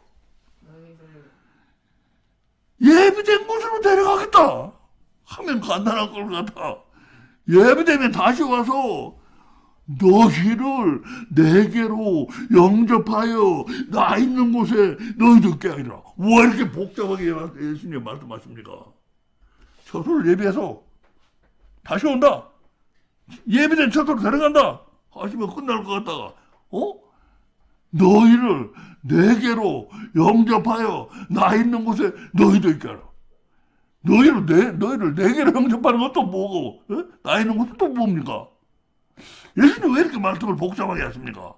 예비된 곳으로 데려가겠다 하면 간단한 걸 같아. 예비되면 다시 와서 너희를 내게로 영접하여 나 있는 곳에 너희도 있게 하리라. 왜 이렇게 복잡하게 예수님 말씀하십니까? 처소를 예비해서 다시 온다. 예비된 처소로 데려간다 하시면 끝날 것 같다가 너희를 내게로 영접하여 나 있는 곳에 너희도 있게 하라. 너희를 내게로 영접하는 것도 뭐고 나 있는 곳은 또 뭡니까? 예수님 왜 이렇게 말씀을 복잡하게 하십니까?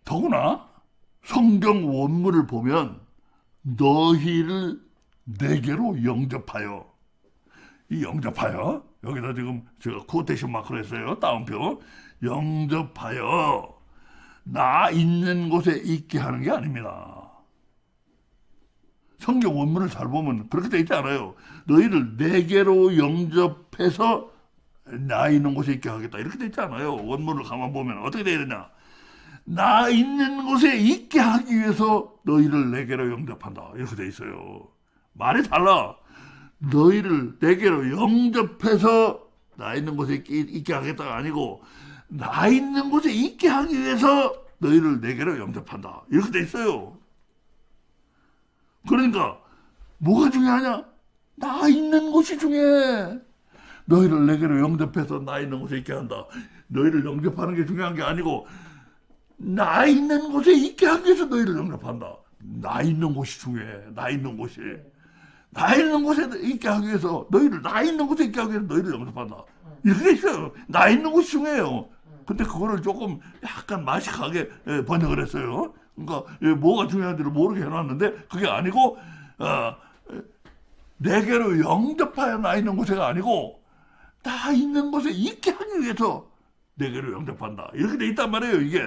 더구나 성경 원문을 보면 너희를 내게로 영접하여 이 영접하여 여기다 지금 제가 코테이션 마크를 했어요. 따옴표 영접하여 나 있는 곳에 있게 하는 게 아닙니다. 성경 원문을 잘 보면 그렇게 돼 있지 않아요. 너희를 내게로 영접해서 나 있는 곳에 있게 하겠다 이렇게 돼 있지 않아요. 원문을 가만 보면 어떻게 돼야 되냐. 나 있는 곳에 있게 하기 위해서 너희를 내게로 영접한다 이렇게 돼 있어요. 말이 달라. 너희를 내게로 영접해서 나 있는 곳에 있게 하겠다가 아니고 나 있는 곳에 있게 하기 위해서 너희를 내게로 영접한다 이렇게 돼 있어요. 그러니까 뭐가 중요하냐? 나 있는 곳이 중요해. 너희를 내게로 영접해서 나 있는 곳에 있게 한다. 너희를 영접하는 게 중요한 게 아니고 나 있는 곳에 있게 하기 위해서 너희를 영접한다. 나 있는 곳이 중요해. 나 있는 곳이. 나 있는 곳에 있게 하기 위해서 너희를 나 있는 곳에 있게 하기 위해서 너희를 영접한다. 이렇게 돼 있어요. 나 있는 곳이 중요해요. 근데 그거를 조금 약간 마식하게 번역을 했어요. 그러니까 뭐가 중요한지를 모르게 해놨는데 그게 아니고 내게로 영접하여 나 있는 곳에가 아니고 나 있는 곳에 있게 하기 위해서 내게로 영접한다. 이렇게 돼 있단 말이에요. 이게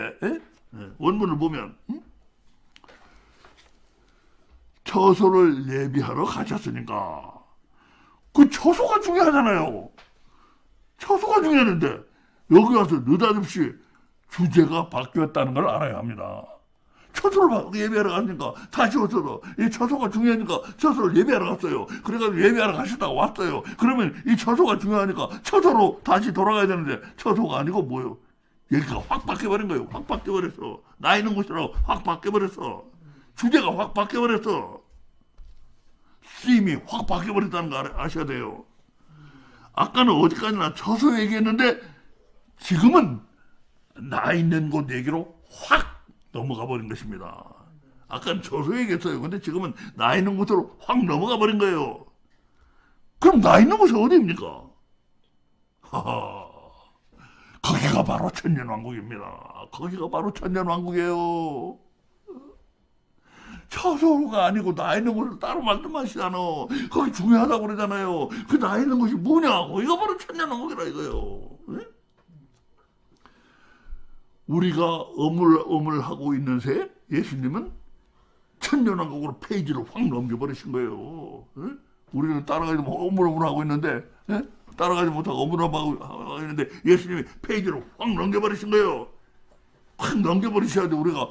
원문을 보면 처소를 예비하러 가셨으니까 그 처소가 중요하잖아요. 처소가 중요한데 여기 와서 느닷없이 주제가 바뀌었다는 걸 알아야 합니다. 처소를 예배하러 갔으니까 다시 오셔서 이 처소가 중요하니까 처소를 예배하러 갔어요. 그래가지고 예배하러 가시다가 왔어요. 그러면 이 처소가 중요하니까 처소로 다시 돌아가야 되는데 처소가 아니고 뭐요? 얘기가 확 바뀌어버린 거예요. 확 바뀌어버렸어. 나 있는 곳이라고 확 바뀌어버렸어. 주제가 확 바뀌어버렸어. 쓰임이 확 바뀌어버렸다는 거 아셔야 돼요. 아까는 어디까지나 처소 얘기했는데 지금은 나 있는 곳 얘기로 확 넘어가 버린 것입니다. 아까는 처소 얘기했어요. 근데 지금은 나 있는 곳으로 확 넘어가 버린 거예요. 그럼 나 있는 곳이 어디입니까? 하하, 거기가 바로 천년왕국입니다. 거기가 바로 천년왕국이에요. 처소가 아니고 나 있는 곳을 따로 말씀하시잖아. 거기 중요하다고 그러잖아요. 그 나 있는 곳이 뭐냐? 거기가 바로 천년왕국이라 이거예요. 네? 우리가 어물어물하고 있는 새 예수님은 천년왕국으로 페이지를 확 넘겨버리신 거예요. 네? 우리는 따라가지 못 어물어물하고 있는데 네? 따라가지 못하고 어물어물하고 있는데 예수님이 페이지를 확 넘겨버리신 거예요. 확 넘겨버리셔야 돼. 우리가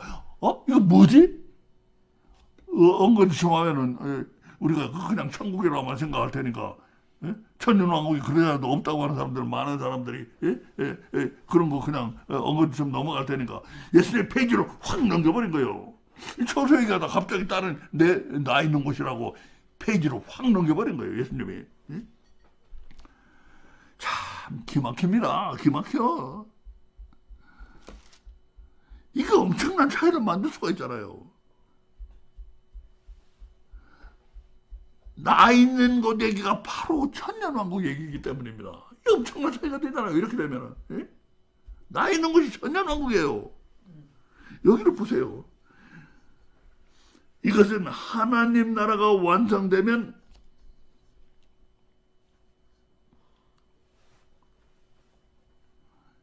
이거 뭐지? 엉거주춤하면은 우리가 그냥 천국이라고만 생각할 테니까 천년왕국이 그래야도 없다고 하는 사람들 많은 사람들이 그런 거 그냥 엉거주춤 넘어갈 테니까 예수님의 페이지로 확 넘겨버린 거예요. 처소 얘기하다 갑자기 다른 나 있는 곳이라고 페이지로 확 넘겨버린 거예요. 예수님이. 참 기막힙니다. 기막혀. 이거 엄청난 차이를 만들 수가 있잖아요. 나 있는 곳 얘기가 바로 천년왕국 얘기이기 때문입니다. 이게 엄청난 차이가 되잖아요. 이렇게 되면은. 예? 나 있는 곳이 천년왕국이에요. 여기를 보세요. 이것은 하나님 나라가 완성되면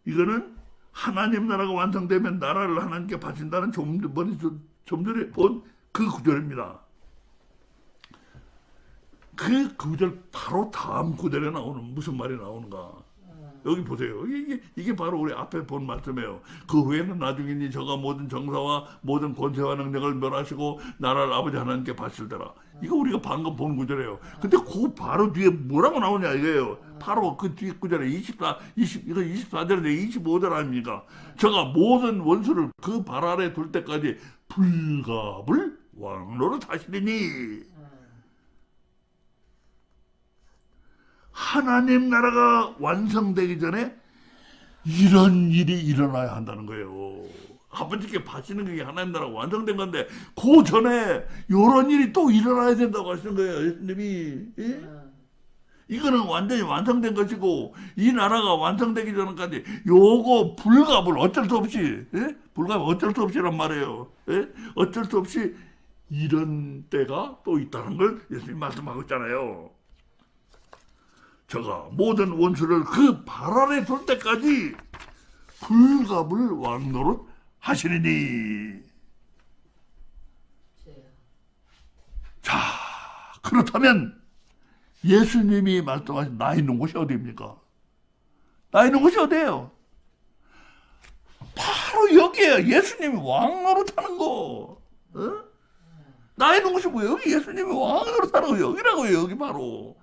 이거는 하나님 나라가 완성되면 나라를 하나님께 바친다는 좀 전에 본 그 구절입니다. 그 구절 바로 다음 구절에 나오는 무슨 말이 나오는가? 여기 보세요. 이게 바로 우리 앞에 본 말씀이에요. 그 후에는 나중이니 저가 모든 정사와 모든 권세와 능력을 멸하시고 나라를 아버지 하나님께 바칠더라. 이거 우리가 방금 본 구절이에요. 근데 그 바로 뒤에 뭐라고 나오냐 이거예요. 바로 그 뒤에 구절에 이거 24절인데 25절 아닙니까? 저가 모든 원수를 그 발 아래 둘 때까지 불갑을 왕노릇 하시리니 하나님 나라가 완성되기 전에 이런 일이 일어나야 한다는 거예요. 아버지께 바치는 게 하나님 나라가 완성된 건데 그 전에 이런 일이 또 일어나야 된다고 하시는 거예요. 예수님이. 예? 이거는 완전히 완성된 것이고 이 나라가 완성되기 전까지 요거 불갑을 어쩔 수 없이 불갑 어쩔 수 없이란 말이에요. 어쩔 수 없이 이런 때가 또 있다는 걸 예수님 말씀하고 있잖아요. 저가 모든 원수를 그 발 아래 둘 때까지 불갑을 왕노릇 하시리니. 자, 그렇다면 예수님이 말씀하신 나 있는 곳이 어디입니까? 나 있는 곳이 어디예요? 바로 여기에요. 예수님이 왕노릇 하는 거. 나 있는 곳이 뭐예요? 여기 예수님이 왕노릇 하는 거 여기라고요. 여기 바로.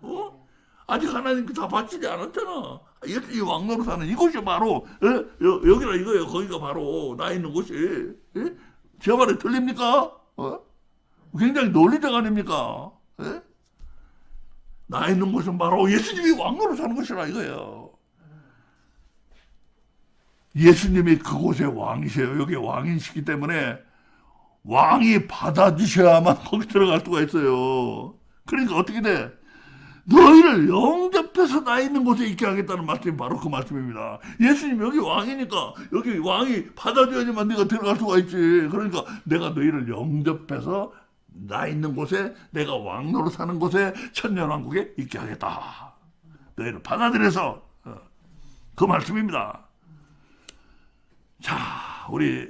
아직 하나님께 다 바치지 않았잖아. 예수님이 왕노릇 하는 이곳이 바로 여기라 이거예요. 거기가 바로 나 있는 곳이. 제 말이 틀립니까? 굉장히 논리적 아닙니까? 나 있는 곳은 바로 예수님이 왕노릇 하는 곳이라 이거예요. 예수님이 그곳의 왕이세요. 여기 왕이시기 때문에 왕이 받아주셔야만 거기 들어갈 수가 있어요. 그러니까 어떻게 돼? 너희를 영접해서 나 있는 곳에 있게 하겠다는 말씀이 바로 그 말씀입니다. 예수님 여기 왕이니까 여기 왕이 받아줘야지만 네가 들어갈 수가 있지. 그러니까 내가 너희를 영접해서 나 있는 곳에 내가 왕노로 사는 곳에 천년왕국에 있게 하겠다. 너희를 받아들여서 그 말씀입니다. 자, 우리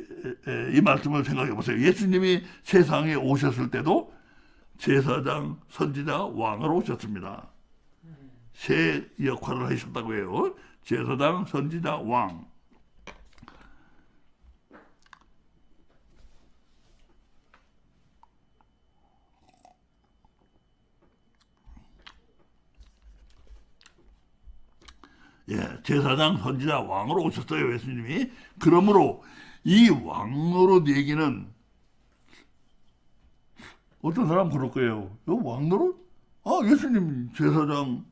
이 말씀을 생각해 보세요. 예수님이 세상에 오셨을 때도 제사장, 선지자, 왕으로 오셨습니다. 세 역할을 하셨다고 해요. 제사장, 선지자, 왕. 예, 제사장, 선지자, 왕으로 오셨어요, 예수님이. 그러므로 이 왕노릇 얘기는 어떤 사람 그럴 거예요. 이 왕노릇? 아, 예수님 제사장,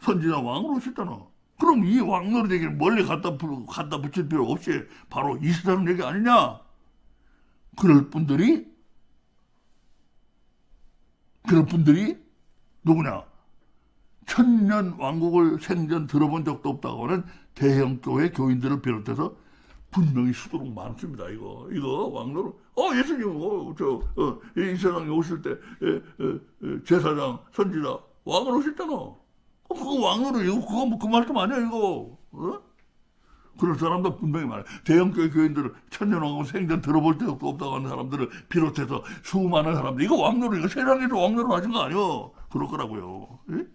선지자, 왕으로 오셨잖아. 그럼 이 왕노릇 얘기를 멀리 갖다 붙일 필요 없이 바로 이 세상 얘기 아니냐? 그럴 분들이 누구냐? 천년 왕국을 생전 들어본 적도 없다고 하는 대형교회 교인들을 비롯해서 분명히 수두룩 많습니다. 이거 왕노릇. 예수님 이 세상에 오실 때 제사장, 선지자, 왕으로 오셨잖아. 그거 왕노릇 이거 그거 뭐 그 말씀 아니야 이거. 그런 사람도 분명히 많아요. 대형교회 교인들을 천년왕국 생전 들어볼 적도 없다고 하는 사람들을 비롯해서 수많은 사람들 이거 왕노릇 이거 세상에서 왕노릇 하신 거 아니요? 그럴 거라고요. 예?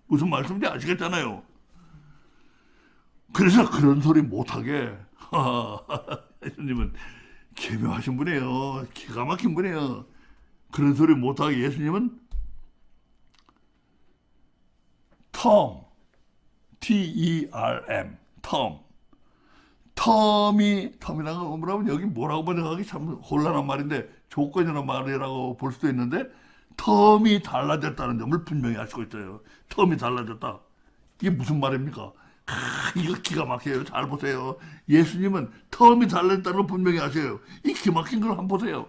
무슨 말씀인지 아시겠잖아요. 그래서 그런 소리 못하게 예수님은 기묘하신 분이에요. 기가 막힌 분이에요. 그런 소리 못하게 예수님은 T-E-R-M 텀이라는 거 뭐라면 여기 뭐라고 번역하기 참 곤란한 말인데 조건이라는 말이라고 볼 수도 있는데 텀이 달라졌다는 점을 분명히 아시고 있어요. 텀이 달라졌다. 이게 무슨 말입니까? 이거 기가 막혀요. 잘 보세요. 예수님은 텀이 달라졌다는 걸 분명히 아세요. 이 기가 막힌 걸 한번 보세요.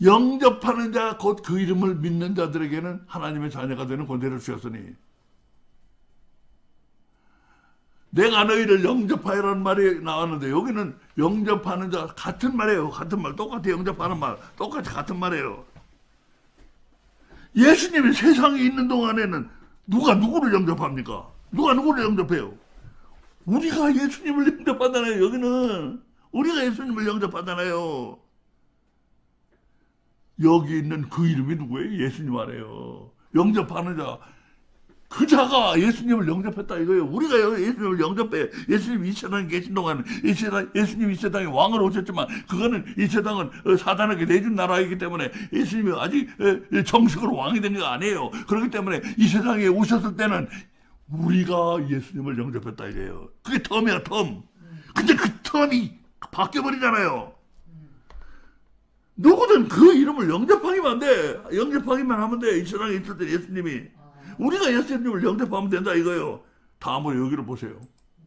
영접하는 자 곧 그 이름을 믿는 자들에게는 하나님의 자녀가 되는 권세를 주셨으니 내가 너희를 영접하여라는 말이 나왔는데 여기는 영접하는 자 같은 말이에요. 같은 말 똑같이 영접하는 말 똑같이 같은 말이에요. 예수님이 세상에 있는 동안에는 누가 누구를 영접합니까? 누가 누구를 영접해요? 우리가 예수님을 영접하잖아요. 여기는 우리가 예수님을 영접하잖아요. 여기 있는 그 이름이 누구예요? 예수님 아래요. 영접하는 자 그 자가 예수님을 영접했다 이거예요. 우리가 예수님을 영접해. 예수님 이 세상에 계신 동안 예수님 이 세상에 왕으로 오셨지만 그거는 이 세상은 사단에게 내준 나라이기 때문에 예수님이 아직 정식으로 왕이 된 게 아니에요. 그렇기 때문에 이 세상에 오셨을 때는 우리가 예수님을 영접했다 이거예요. 그게 텀이야 텀. 근데 그 텀이 바뀌어버리잖아요. 누구든 그 이름을 영접하기만 돼. 영접하기만 하면 돼. 이 세상에 있을 때 예수님이. 우리가 예수님을 영접하면 된다 이거예요. 다음으로 여기를 보세요.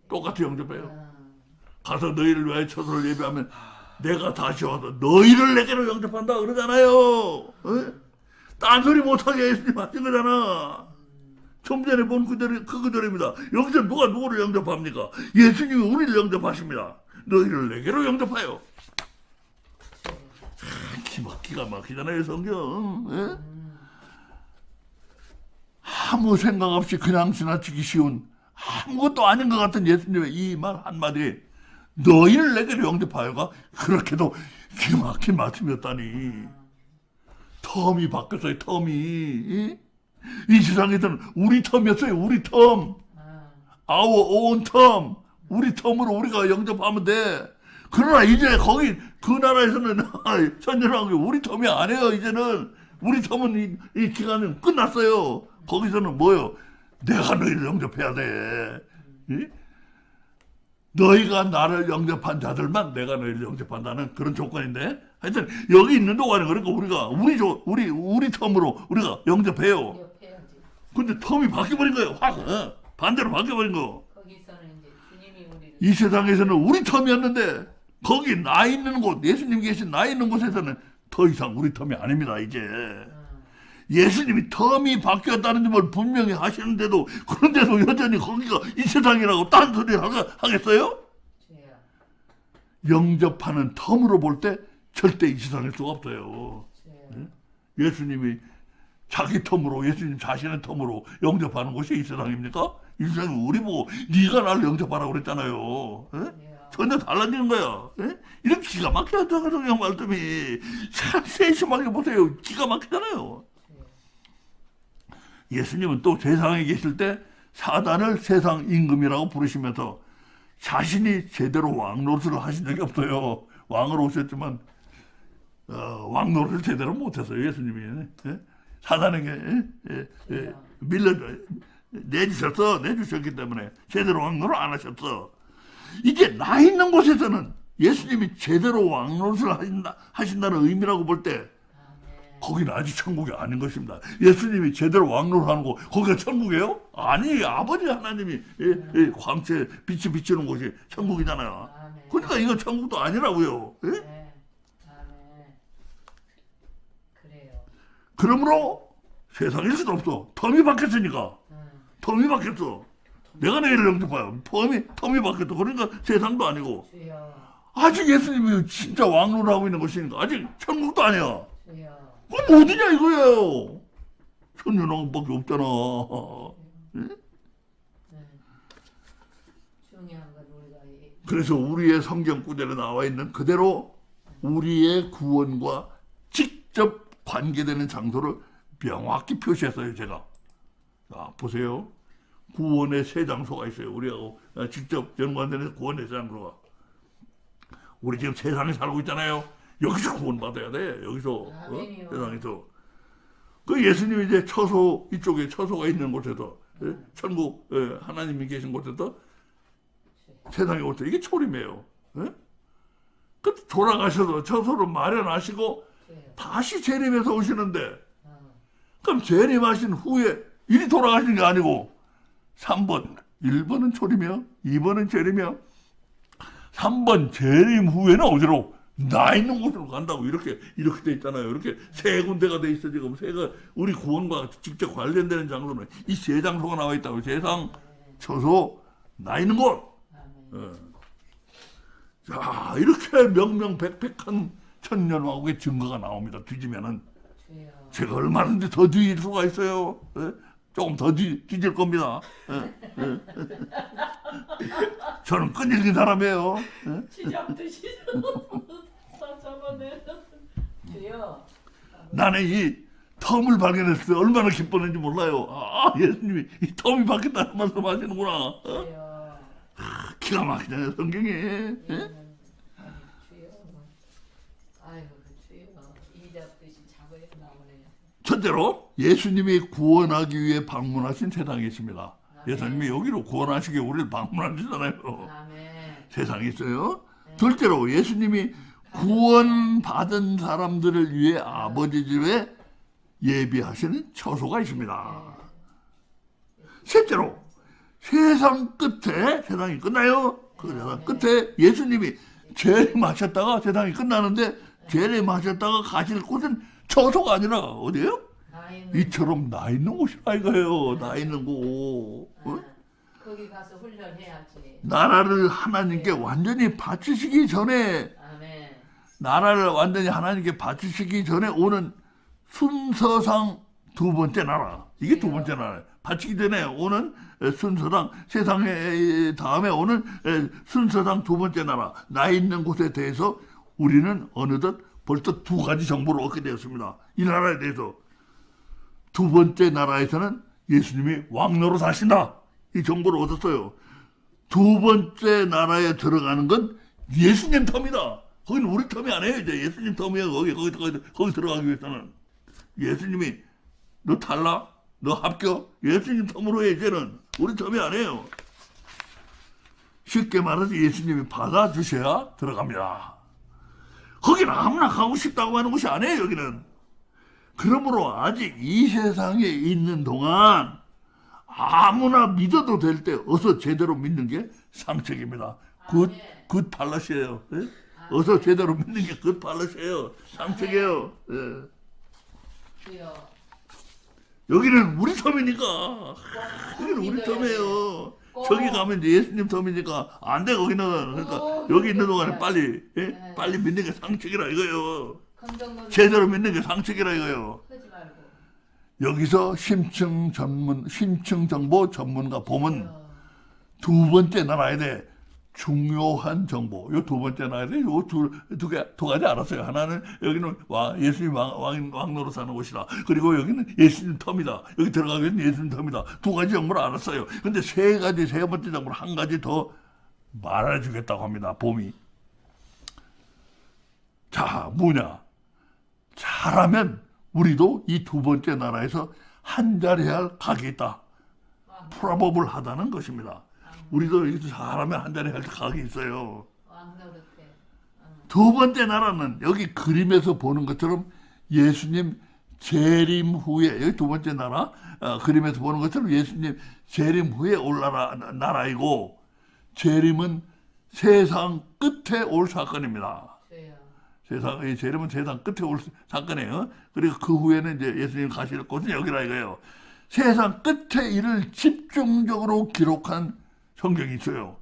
똑같이 영접해요. 가서 너희를 위하여 처소를 예비하면 내가 다시 와서 너희를 내게로 영접한다 그러잖아요. 딴소리 못하게 예수님 하신 거잖아. 좀 전에 본 그들입니다. 여기서 누가 누구를 영접합니까? 예수님이 우리를 영접하십니다. 너희를 내게로 영접하여. 기가 막히잖아요 성경. 아무 생각 없이 그냥 지나치기 쉬운 아무것도 아닌 것 같은 예수님의 이 말 한마디에 너희를 내게로 영접하여가 그렇게도 기막힌 말씀이었다니. 텀이 바뀌었어요. 텀이. 이 세상에서는 우리 텀이었어요. 우리 텀. Our own 텀. 우리 텀으로 우리가 영접하면 돼. 그러나 이제 거기 그 나라에서는 천년왕국 우리 텀이 아니에요. 이제는 우리 텀은 이 기간은 끝났어요. 거기서는 뭐요? 내가 너희를 영접해야 돼. 너희가 나를 영접한 자들만 내가 너희를 영접한다는 그런 조건인데 하여튼 여기 있는 동안에 그러니까 우리 텀으로 우리가 영접해요. 근데 텀이 바뀌어버린 거예요. 확 반대로 바뀌어버린 거. 거기서는 이제 주님이 우리를 이 세상에서는 우리 텀이었는데 거기 나 있는 곳 예수님 계신 나 있는 곳에서는 더 이상 우리 텀이 아닙니다. 이제 예수님이 텀이 바뀌었다는 점을 분명히 하시는데도 그런데도 여전히 거기가 이 세상이라고 딴소리 하겠어요? 영접하는 텀으로 볼 때 절대 이 세상일 수가 없어요. 예수님이 자기 텀으로 예수님 자신의 텀으로 영접하는 것이 이 세상입니까? 이 세상이 우리 보고 네가 나를 영접하라고 그랬잖아요. 전혀 달라지는 거야. 이런 기가 막히다 성경 말씀이 참 세심하게 보세요. 기가 막히잖아요. 예수님은 또 세상에 계실 때 사단을 세상 임금이라고 부르시면서 자신이 제대로 왕노릇을 하신 적이 없어요. 왕으로 오셨지만 왕노릇을 제대로 못했어요. 예수님이 사단에게 내주셨기 때문에 제대로 왕노릇 안 하셨어. 이제 나 있는 곳에서는 예수님이 제대로 왕노릇을 하신다는 의미라고 볼 때 거기는 아직 천국이 아닌 것입니다. 예수님이 제대로 왕노릇하는 곳, 거기가 천국이에요? 아니, 아버지 하나님이 광채 빛이 비치는 곳이 천국이잖아요. 그러니까 이거 천국도 아니라고요. 예? 네. 아멘. 그래요. 그러므로 세상일 수도 없어. 텀이 바뀌었으니까. 텀이 바뀌었어. 내가 내일 영접해요. 텀이 바뀌었어. 그러니까 세상도 아니고. 주여. 아직 예수님이 진짜 왕노릇하고 있는 것이니까 아직 천국도 아니야. 주여. 그럼 어디냐 이거예요. 천년왕국밖에 없잖아. 예? 중요한 건 우리가 그래서 우리의 성경 구절에 나와 있는 그대로 우리의 구원과 직접 관계되는 장소를 명확히 표시했어요. 제가. 자, 보세요. 구원의 세 장소가 있어요. 우리하고 직접 연관되는 구원의 세 장소가. 우리 지금 세상에 살고 있잖아요. 여기서 구원받아야 돼. 여기서. 세상에서. 그 예수님이 이제 처소, 이쪽에 처소가 있는 곳에서, 천국, 하나님이 계신 곳에서 세상에 올 때 이게 초림이에요. 그 돌아가셔서 처소를 마련하시고 다시 재림해서 오시는데, 그럼 재림하신 후에 이리 돌아가시는 게 아니고 3번, 1번은 초림이야, 2번은 재림이야, 3번 재림 후에는 어디로? 나 있는 곳으로 간다고 이렇게 돼 있잖아요. 이렇게 세 군데가 돼 있어. 지금 세가 우리 구원과 직접 관련되는 장소는 이 세 장소가 나와 있다고. 세상, 처소, 나 있는 곳. 자, 이렇게 명명백백한 천년왕국의 증거가 나옵니다. 뒤지면은 제가 얼마든지 더 뒤질 수가 있어요. 조금 더 뒤질 겁니다. 저는 끈질긴 사람이에요. 지잡듯이 잡아내. 주여. 나는 이 텀을 발견했을 때 얼마나 기뻤는지 몰라요. 아, 예수님이 이 텀이 바뀌었다는 말씀 하시는구나. 주여. 기가 막히잖아요, 성경이. 주여. 아이고, 주여. 이 잡듯이 잡아야 나오네요. 첫째로 예수님이 구원하기 위해 방문하신 세상이 있습니다. 예수님이 여기로 구원하시기 위해 우리를 방문하시잖아요. 아멘. 세상이 있어요. 둘째로 예수님이 구원받은 사람들을 위해 아버지 집에 예비하시는 처소가 있습니다. 셋째로 세상 끝에, 세상이 끝나요. 그 세상 끝에 예수님이 재림하셨다가 세상이 끝나는데 재림하셨다가 가실 곳은 처소가 아니라 어디예요? 이처럼 나 있는 곳이라 이거예요. 나 있는 곳. 거기 가서 훈련해야지. 나라를 하나님께 완전히 바치시기 전에, 아멘. 나라를 완전히 하나님께 바치시기 전에 오는 순서상 두 번째 나라. 이게 두 번째 나라. 바치기 전에 오는 순서상, 세상의 다음에 오는 순서상 두 번째 나라. 나 있는 곳에 대해서 우리는 어느덧 벌써 두 가지 정보를 얻게 되었습니다. 이 나라에 대해서. 두 번째 나라에서는 예수님이 왕노릇 하신다. 이 정보를 얻었어요. 두 번째 나라에 들어가는 건 예수님 텀이다. 거기는 우리 텀이 아니에요. 이제 예수님 텀이에요. 거기 들어가기 위해서는. 예수님이 너 탈락? 너 합격? 예수님 텀으로 해. 이제는 우리 텀이 아니에요. 쉽게 말해서 예수님이 받아주셔야 들어갑니다. 거기는 아무나 가고 싶다고 하는 곳이 아니에요. 여기는. 그러므로 아직 이 세상에 있는 동안 아무나 믿어도 될 때 어서 제대로 믿는 게 상책입니다. 굿 팔럿이에요. 예? 어서 제대로 믿는 게 굿 팔럿이에요. 상책이에요. 예. 여기는 우리 섬이니까. 여기는 우리 섬이에요. 저기 가면 이제 예수님 섬이니까 안 돼. 거기는. 그러니까 여기 있는 동안에 빨리 빨리 믿는 게 상책이라 이거예요. 제대로 믿는 게 상책이라 이거예요. 여기서 심층 정보 전문가 보면 두 번째 나라에 대해 중요한 정보. 요 두 번째 나라에 대해 요 두 가지 알았어요. 하나는 여기는 예수님 왕노릇 사는 곳이다. 그리고 여기는 예수님 텀이다. 여기 들어가기 위해서 예수님 텀이다. 두 가지 정보를 알았어요. 근데 세 번째 정보를 한 가지 더 말해주겠다고 합니다. 봄이. 자, 뭐냐? 잘하면 우리도 이 두 번째 나라에서 한 자리 할 각이 있다. 풀어법을 하다는 것입니다. 우리도 이렇게 잘하면 한 자리 할 때 각이 있어요. 왕노릇해. 두 번째 나라는 여기 그림에서 보는 것처럼 예수님 재림 후에, 여기 두 번째 나라 그림에서 보는 것처럼 예수님 재림 후에 올 나라이고, 재림은 세상 끝에 올 사건입니다. 이 재림은 세상 끝에 올 사건이에요. 그리고 그 후에는 이제 예수님 가실 곳은 여기라 이거예요. 세상 끝에 일을 집중적으로 기록한 성경이 있어요.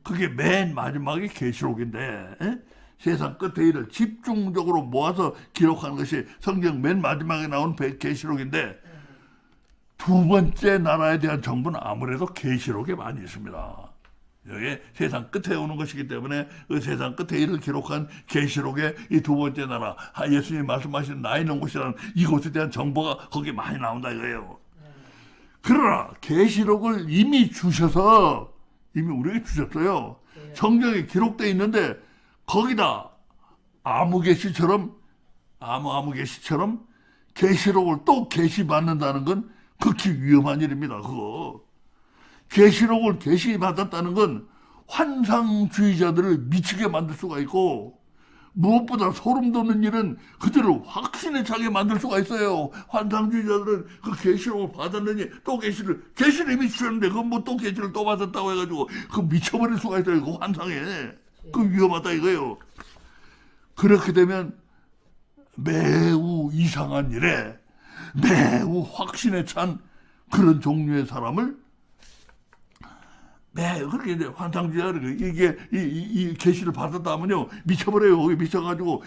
그게 맨 마지막이 계시록인데, 세상 끝에 일을 집중적으로 모아서 기록한 것이 성경 맨 마지막에 나온 계시록인데, 두 번째 나라에 대한 정보는 아무래도 계시록에 많이 있습니다. 여기 세상 끝에 오는 것이기 때문에 그 세상 끝에 일을 기록한 계시록의 이 두 번째 나라, 예수님이 말씀하신 나 있는 곳이라는 이곳에 대한 정보가 거기 많이 나온다 이거예요. 그러나 계시록을 이미 주셔서, 이미 우리에게 주셨어요. 성경에 기록되어 있는데 거기다 아무개시처럼 계시록을 또 계시받는다는 건 극히 위험한 일입니다. 그거 계시록을 계시받았다는 건 환상주의자들을 미치게 만들 수가 있고, 무엇보다 소름 돋는 일은 그들을 확신에 차게 만들 수가 있어요. 환상주의자들은 그 계시록을 받았느니 또 계시를 이미 주셨는데 그건 뭐 또 계시를 또 받았다고 해가지고 그 미쳐버릴 수가 있어요. 그 환상에. 그 위험하다 이거예요. 그렇게 되면 매우 이상한 일에 매우 확신에 찬 그런 종류의 사람을 그렇게 이제 환상주의자들, 이게 이 계시를 받았다 하면요 미쳐버려요. 거기 미쳐가지고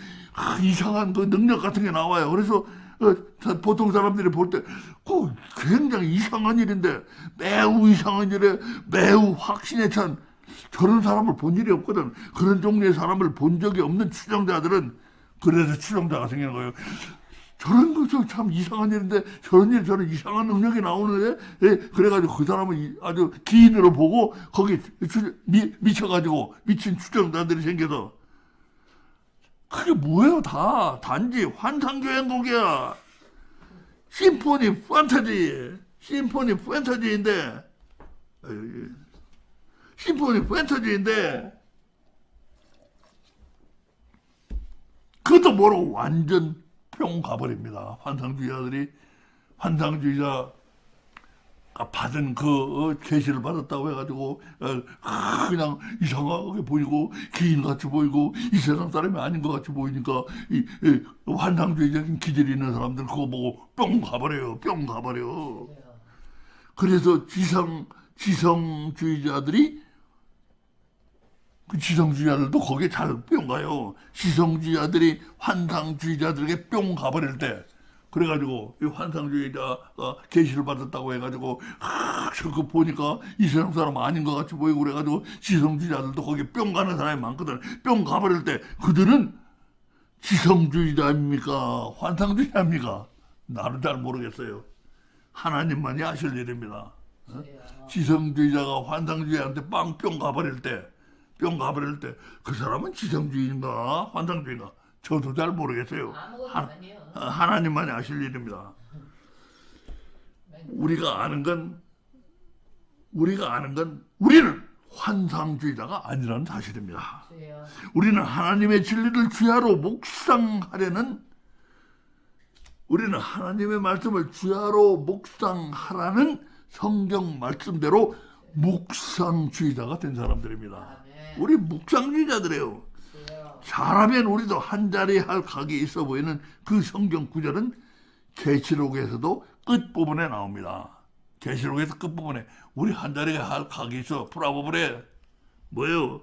이상한 그 능력 같은 게 나와요. 그래서 보통 사람들이 볼 때 굉장히 이상한 일인데, 매우 이상한 일에 매우 확신에 찬 저런 사람을 본 일이 없거든. 그런 종류의 사람을 본 적이 없는 추정자들은 그래서 추정자가 생기는 거예요. 저런 것도 참 이상한 일인데 저런 이상한 능력이 나오는데, 그래가지고 그 사람은 아주 기인으로 보고 거기 미쳐가지고 미친 추정자들이 생겨서, 그게 뭐예요? 단지 환상조연곡이야. 심포니 판타지인데 그것도 모르고 완전 뿅 가버립니다. 환상주의자가 받은 그 계시를 받았다고 해가지고 그냥 이상하게 보이고 기인같이 보이고 이 세상 사람이 아닌 것 같이 보이니까 이 환상주의적인 기질이 있는 사람들은 그거 보고 뿅 가버려요. 그래서 지성주의자들이, 그 지성주의자들도 거기에 잘 뿅 가요. 지성주의자들이 환상주의자들에게 뿅 가버릴 때, 그래가지고 이 환상주의자가 계시를 받았다고 해가지고 저거 보니까 이 세상 사람 아닌 것 같이 보이고 그래가지고 지성주의자들도 거기에 뿅 가는 사람이 많거든. 뿅 가버릴 때 그들은 지성주의자입니까? 환상주의자입니까? 나는 잘 모르겠어요. 하나님만이 아실 일입니다. 지성주의자가 환상주의자한테 뿅 가버릴 때 그 사람은 지성주의인가 환상주의인가 저도 잘 모르겠어요. 하나님만이 아실 일입니다. 우리가 아는 건 우리는 환상주의자가 아니라는 사실입니다. 우리는 하나님의 진리를 주야로 묵상하려는, 우리는 하나님의 말씀을 주야로 묵상하라는 성경 말씀대로 묵상주의자가 된 사람들입니다. 우리 묵상주의자들이에요. 잘하면 우리도 한 자리 할 각이 있어 보이는 그 성경 구절은 계시록에서도 끝부분에 나옵니다. 계시록에서 끝부분에 우리 한 자리 할 각이 있어. 프라보브레 뭐예요?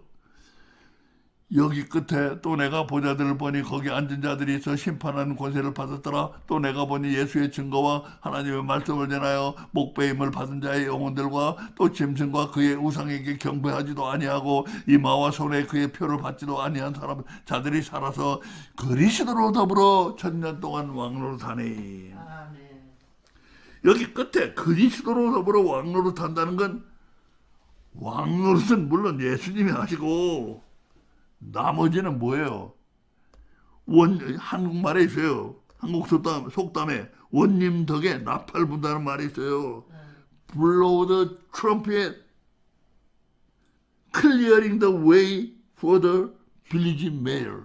여기 끝에 또 내가 보자들을 보니 거기 앉은 자들이 있어 심판하는 권세를 받았더라. 또 내가 보니 예수의 증거와 하나님의 말씀을 전하여 목배임을 받은 자의 영혼들과 또 짐승과 그의 우상에게 경배하지도 아니하고 이마와 손에 그의 표를 받지도 아니한 자들이 살아서 그리스도로 더불어 천년 동안 왕노릇하니. 여기 끝에 그리스도로 더불어 왕노릇한다는 건, 왕노릇은 물론 예수님이 하시고 나머지는 뭐예요? 한국말에 있어요. 한국 속담에 원님 덕에 나팔 분다는 말이 있어요. blow the trumpet, clearing the way for the village mayor.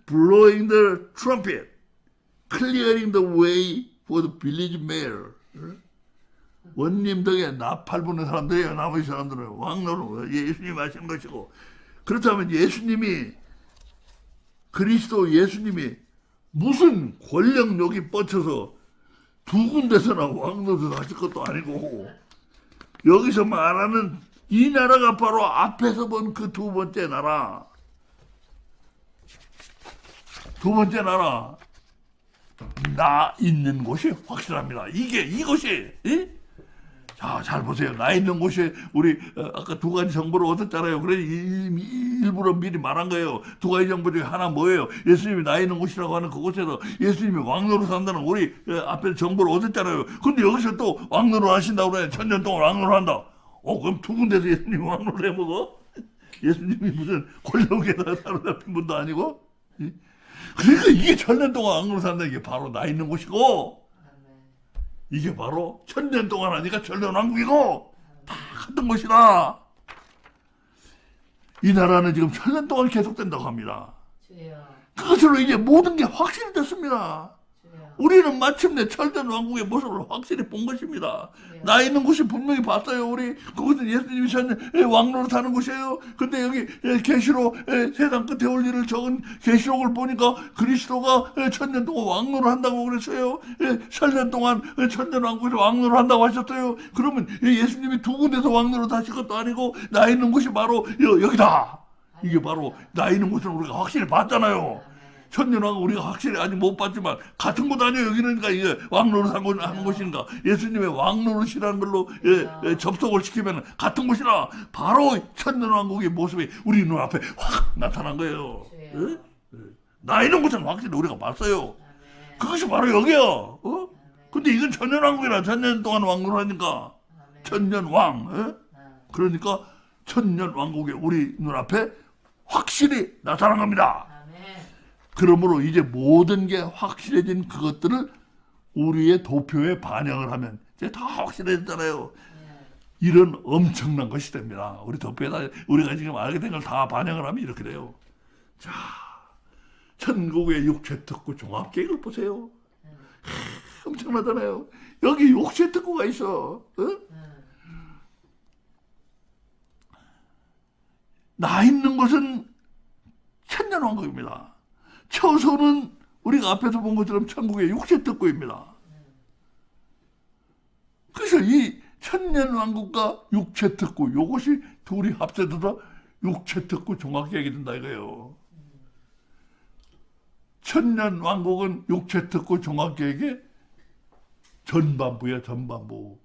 blowing the trumpet, clearing the way for the village mayor. 원님 덕에 나팔 부는 사람들이에요. 나머지 사람들은 왕노로 예수님 하신 것이고, 그렇다면 예수님이, 그리스도 예수님이 무슨 권력욕이 뻗쳐서 두 군데서나 왕노릇 하실 것도 아니고, 여기서 말하는 이 나라가 바로 앞에서 본 그 두 번째 나라. 두 번째 나라. 나 있는 곳이 확실합니다. 이것이, 예? 자, 잘 보세요. 나 있는 곳이, 우리, 아까 두 가지 정보를 얻었잖아요. 그래, 일부러 미리 말한 거예요. 두 가지 정보 중에 하나 뭐예요? 예수님이 나 있는 곳이라고 하는 그곳에서 예수님이 왕노릇 한다는 우리 앞에 정보를 얻었잖아요. 근데 여기서 또 왕노릇 하신다고 그래. 1000년 동안 왕노릇 한다. 그럼 두 군데서 예수님이 왕노릇 해 먹어? 예수님이 무슨 권력에다 사로잡힌 분도 아니고? 그러니까 이게 1000년 동안 왕노릇 한다. 이게 바로 나 있는 곳이고, 이게 바로 1000년 동안 하니까 천년왕국이고 다 같은 것이다. 이 나라는 지금 1000년 동안 계속된다고 합니다. 그것으로 이제 모든 게 확실히 됐습니다. 우리는 마침내 철전 왕국의 모습을 확실히 본 것입니다. 나 있는 곳이 분명히 봤어요. 우리 그것은 예수님이 왕노릇 하는 곳이에요. 근데 여기 계시록 세상 끝에 올 일을 적은 계시록을 보니까 그리스도가 1000년 동안 왕노릇 한다고 그랬어요. 1000년 동안 1000년 왕국에서 왕노릇 한다고 하셨어요. 그러면 예수님이 두 군데서 왕노릇 하실 것도 아니고 나 있는 곳이 바로 여기다. 이게 바로 나 있는 곳을 우리가 확실히 봤잖아요. 1000년왕국 우리가 확실히 아직 못 봤지만 같은 곳 아니에요. 여기는 이게 왕노릇 하는 곳인가, 예수님의 왕노릇이라는 걸로 접속을 시키면 같은 곳이라 바로 1000년왕국의 모습이 우리 눈앞에 확 나타난 거예요. 나 있는 곳은 확실히 우리가 봤어요. 그것이 바로 여기요. 근데 이건 1000년왕국이라 1000년 동안 왕노릇하니까 1000년왕. 그러니까 1000년왕국이 우리 눈앞에 확실히 나타난 겁니다. 그러므로 이제 모든 게 확실해진 그것들을 우리의 도표에 반영을 하면 이제 다 확실해졌잖아요. 이런 엄청난 것이 됩니다. 우리 도표에다 우리가 지금 알게 된 걸 다 반영을 하면 이렇게 돼요. 자, 천국의 육체특구 종합계획을 보세요. 엄청나잖아요. 여기 육체특구가 있어. 나 있는 곳은 천년왕국입니다. 처소는 우리가 앞에서 본 것처럼 천국의 육체특구입니다. 그래서 이 천년왕국과 육체특구, 이것이 둘이 합쳐져서 육체특구 종합계획이 된다 이거예요. 천년왕국은 육체특구 종합계획의 전반부야, 전반부.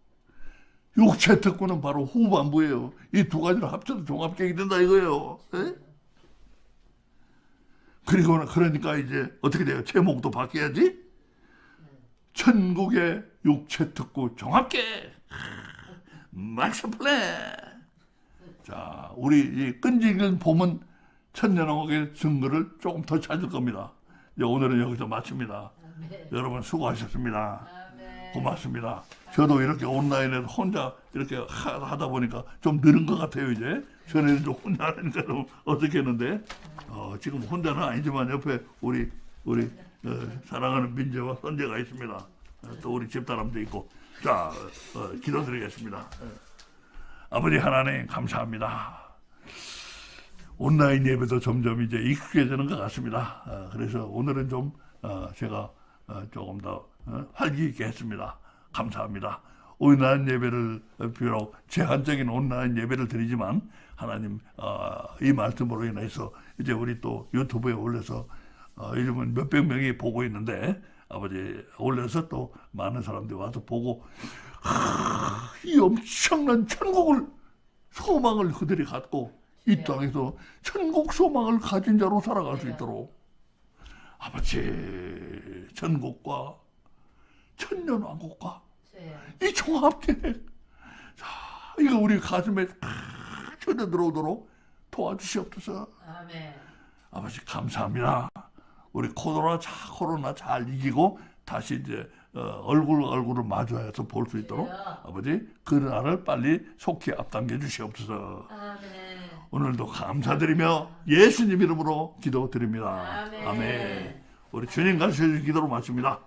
육체특구는 바로 후반부예요. 이 두 가지를 합쳐서 종합계획이 된다 이거예요. 그러니까 이제 어떻게 돼요? 제목도 바뀌어야지. 천국의 육체특구 종합계획. 마스터 플랜. 자, 우리 이 끈질긴 봄은 천년왕국의 증거를 조금 더 찾을 겁니다. 이제 오늘은 여기서 마칩니다. 여러분 수고하셨습니다. 고맙습니다. 저도 이렇게 온라인에서 혼자 이렇게 하다 보니까 좀 늘은 것 같아요. 이제 전에는 좀 혼자 하니까 좀 어떻겠는데 지금 혼자는 아니지만 옆에 우리 사랑하는 민재와 선재가 있습니다. 또 우리 집사람도 있고. 자, 기도드리겠습니다. 아버지 하나님 감사합니다. 온라인 예배도 점점 이제 익숙해지는 것 같습니다. 그래서 오늘은 좀 제가 조금 더 활기 있게 했습니다. 감사합니다. 온라인 예배를 비록 제한적인 온라인 예배를 드리지만 하나님 이 말씀으로 인해서 이제 우리 또 유튜브에 올려서 요즘은 몇백 명이 보고 있는데 아버지 올려서 또 많은 사람들이 와서 보고 이 엄청난 천국을 소망을 그들이 갖고 이 땅에서 천국 소망을 가진 자로 살아갈 수 있도록 아버지 천국과 천년왕국과 이 종합계획 이거 우리 가슴에 쳐져 들어오도록 도와주시옵소서. 아멘. 아버지 감사합니다. 우리 코로나 잘 이기고 다시 이제 얼굴을 마주해서 볼 수 있도록 아버지 그 날을 빨리 속히 앞당겨 주시옵소서. 아멘. 오늘도 감사드리며 예수님 이름으로 기도드립니다. 아멘. 아멘. 우리 주님 가르쳐주신 기도로 마칩니다.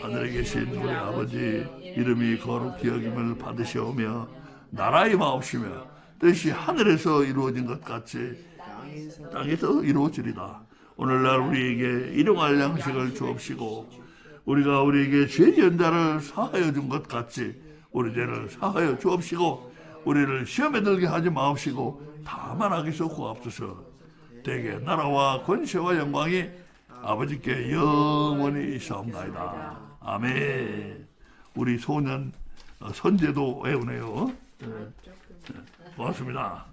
하늘에 계신 우리 아버지 이름이 거룩히 여김을 받으시오며 나라의 마옵시며 뜻이 하늘에서 이루어진 것 같이 땅에서 이루어지리다. 오늘날 우리에게 일용할 양식을 주옵시고 우리가 우리에게 죄 지은 자를 사하여 준 것 같이 우리 죄를 사하여 주옵시고 우리를 시험에 들게 하지 마옵시고 다만 악에서 구하옵소서. 대개 나라와 권세와 영광이 아버지께 영원히 있사옵나이다. 아멘. 우리 소년 선제도 외우네요. 고맙습니다.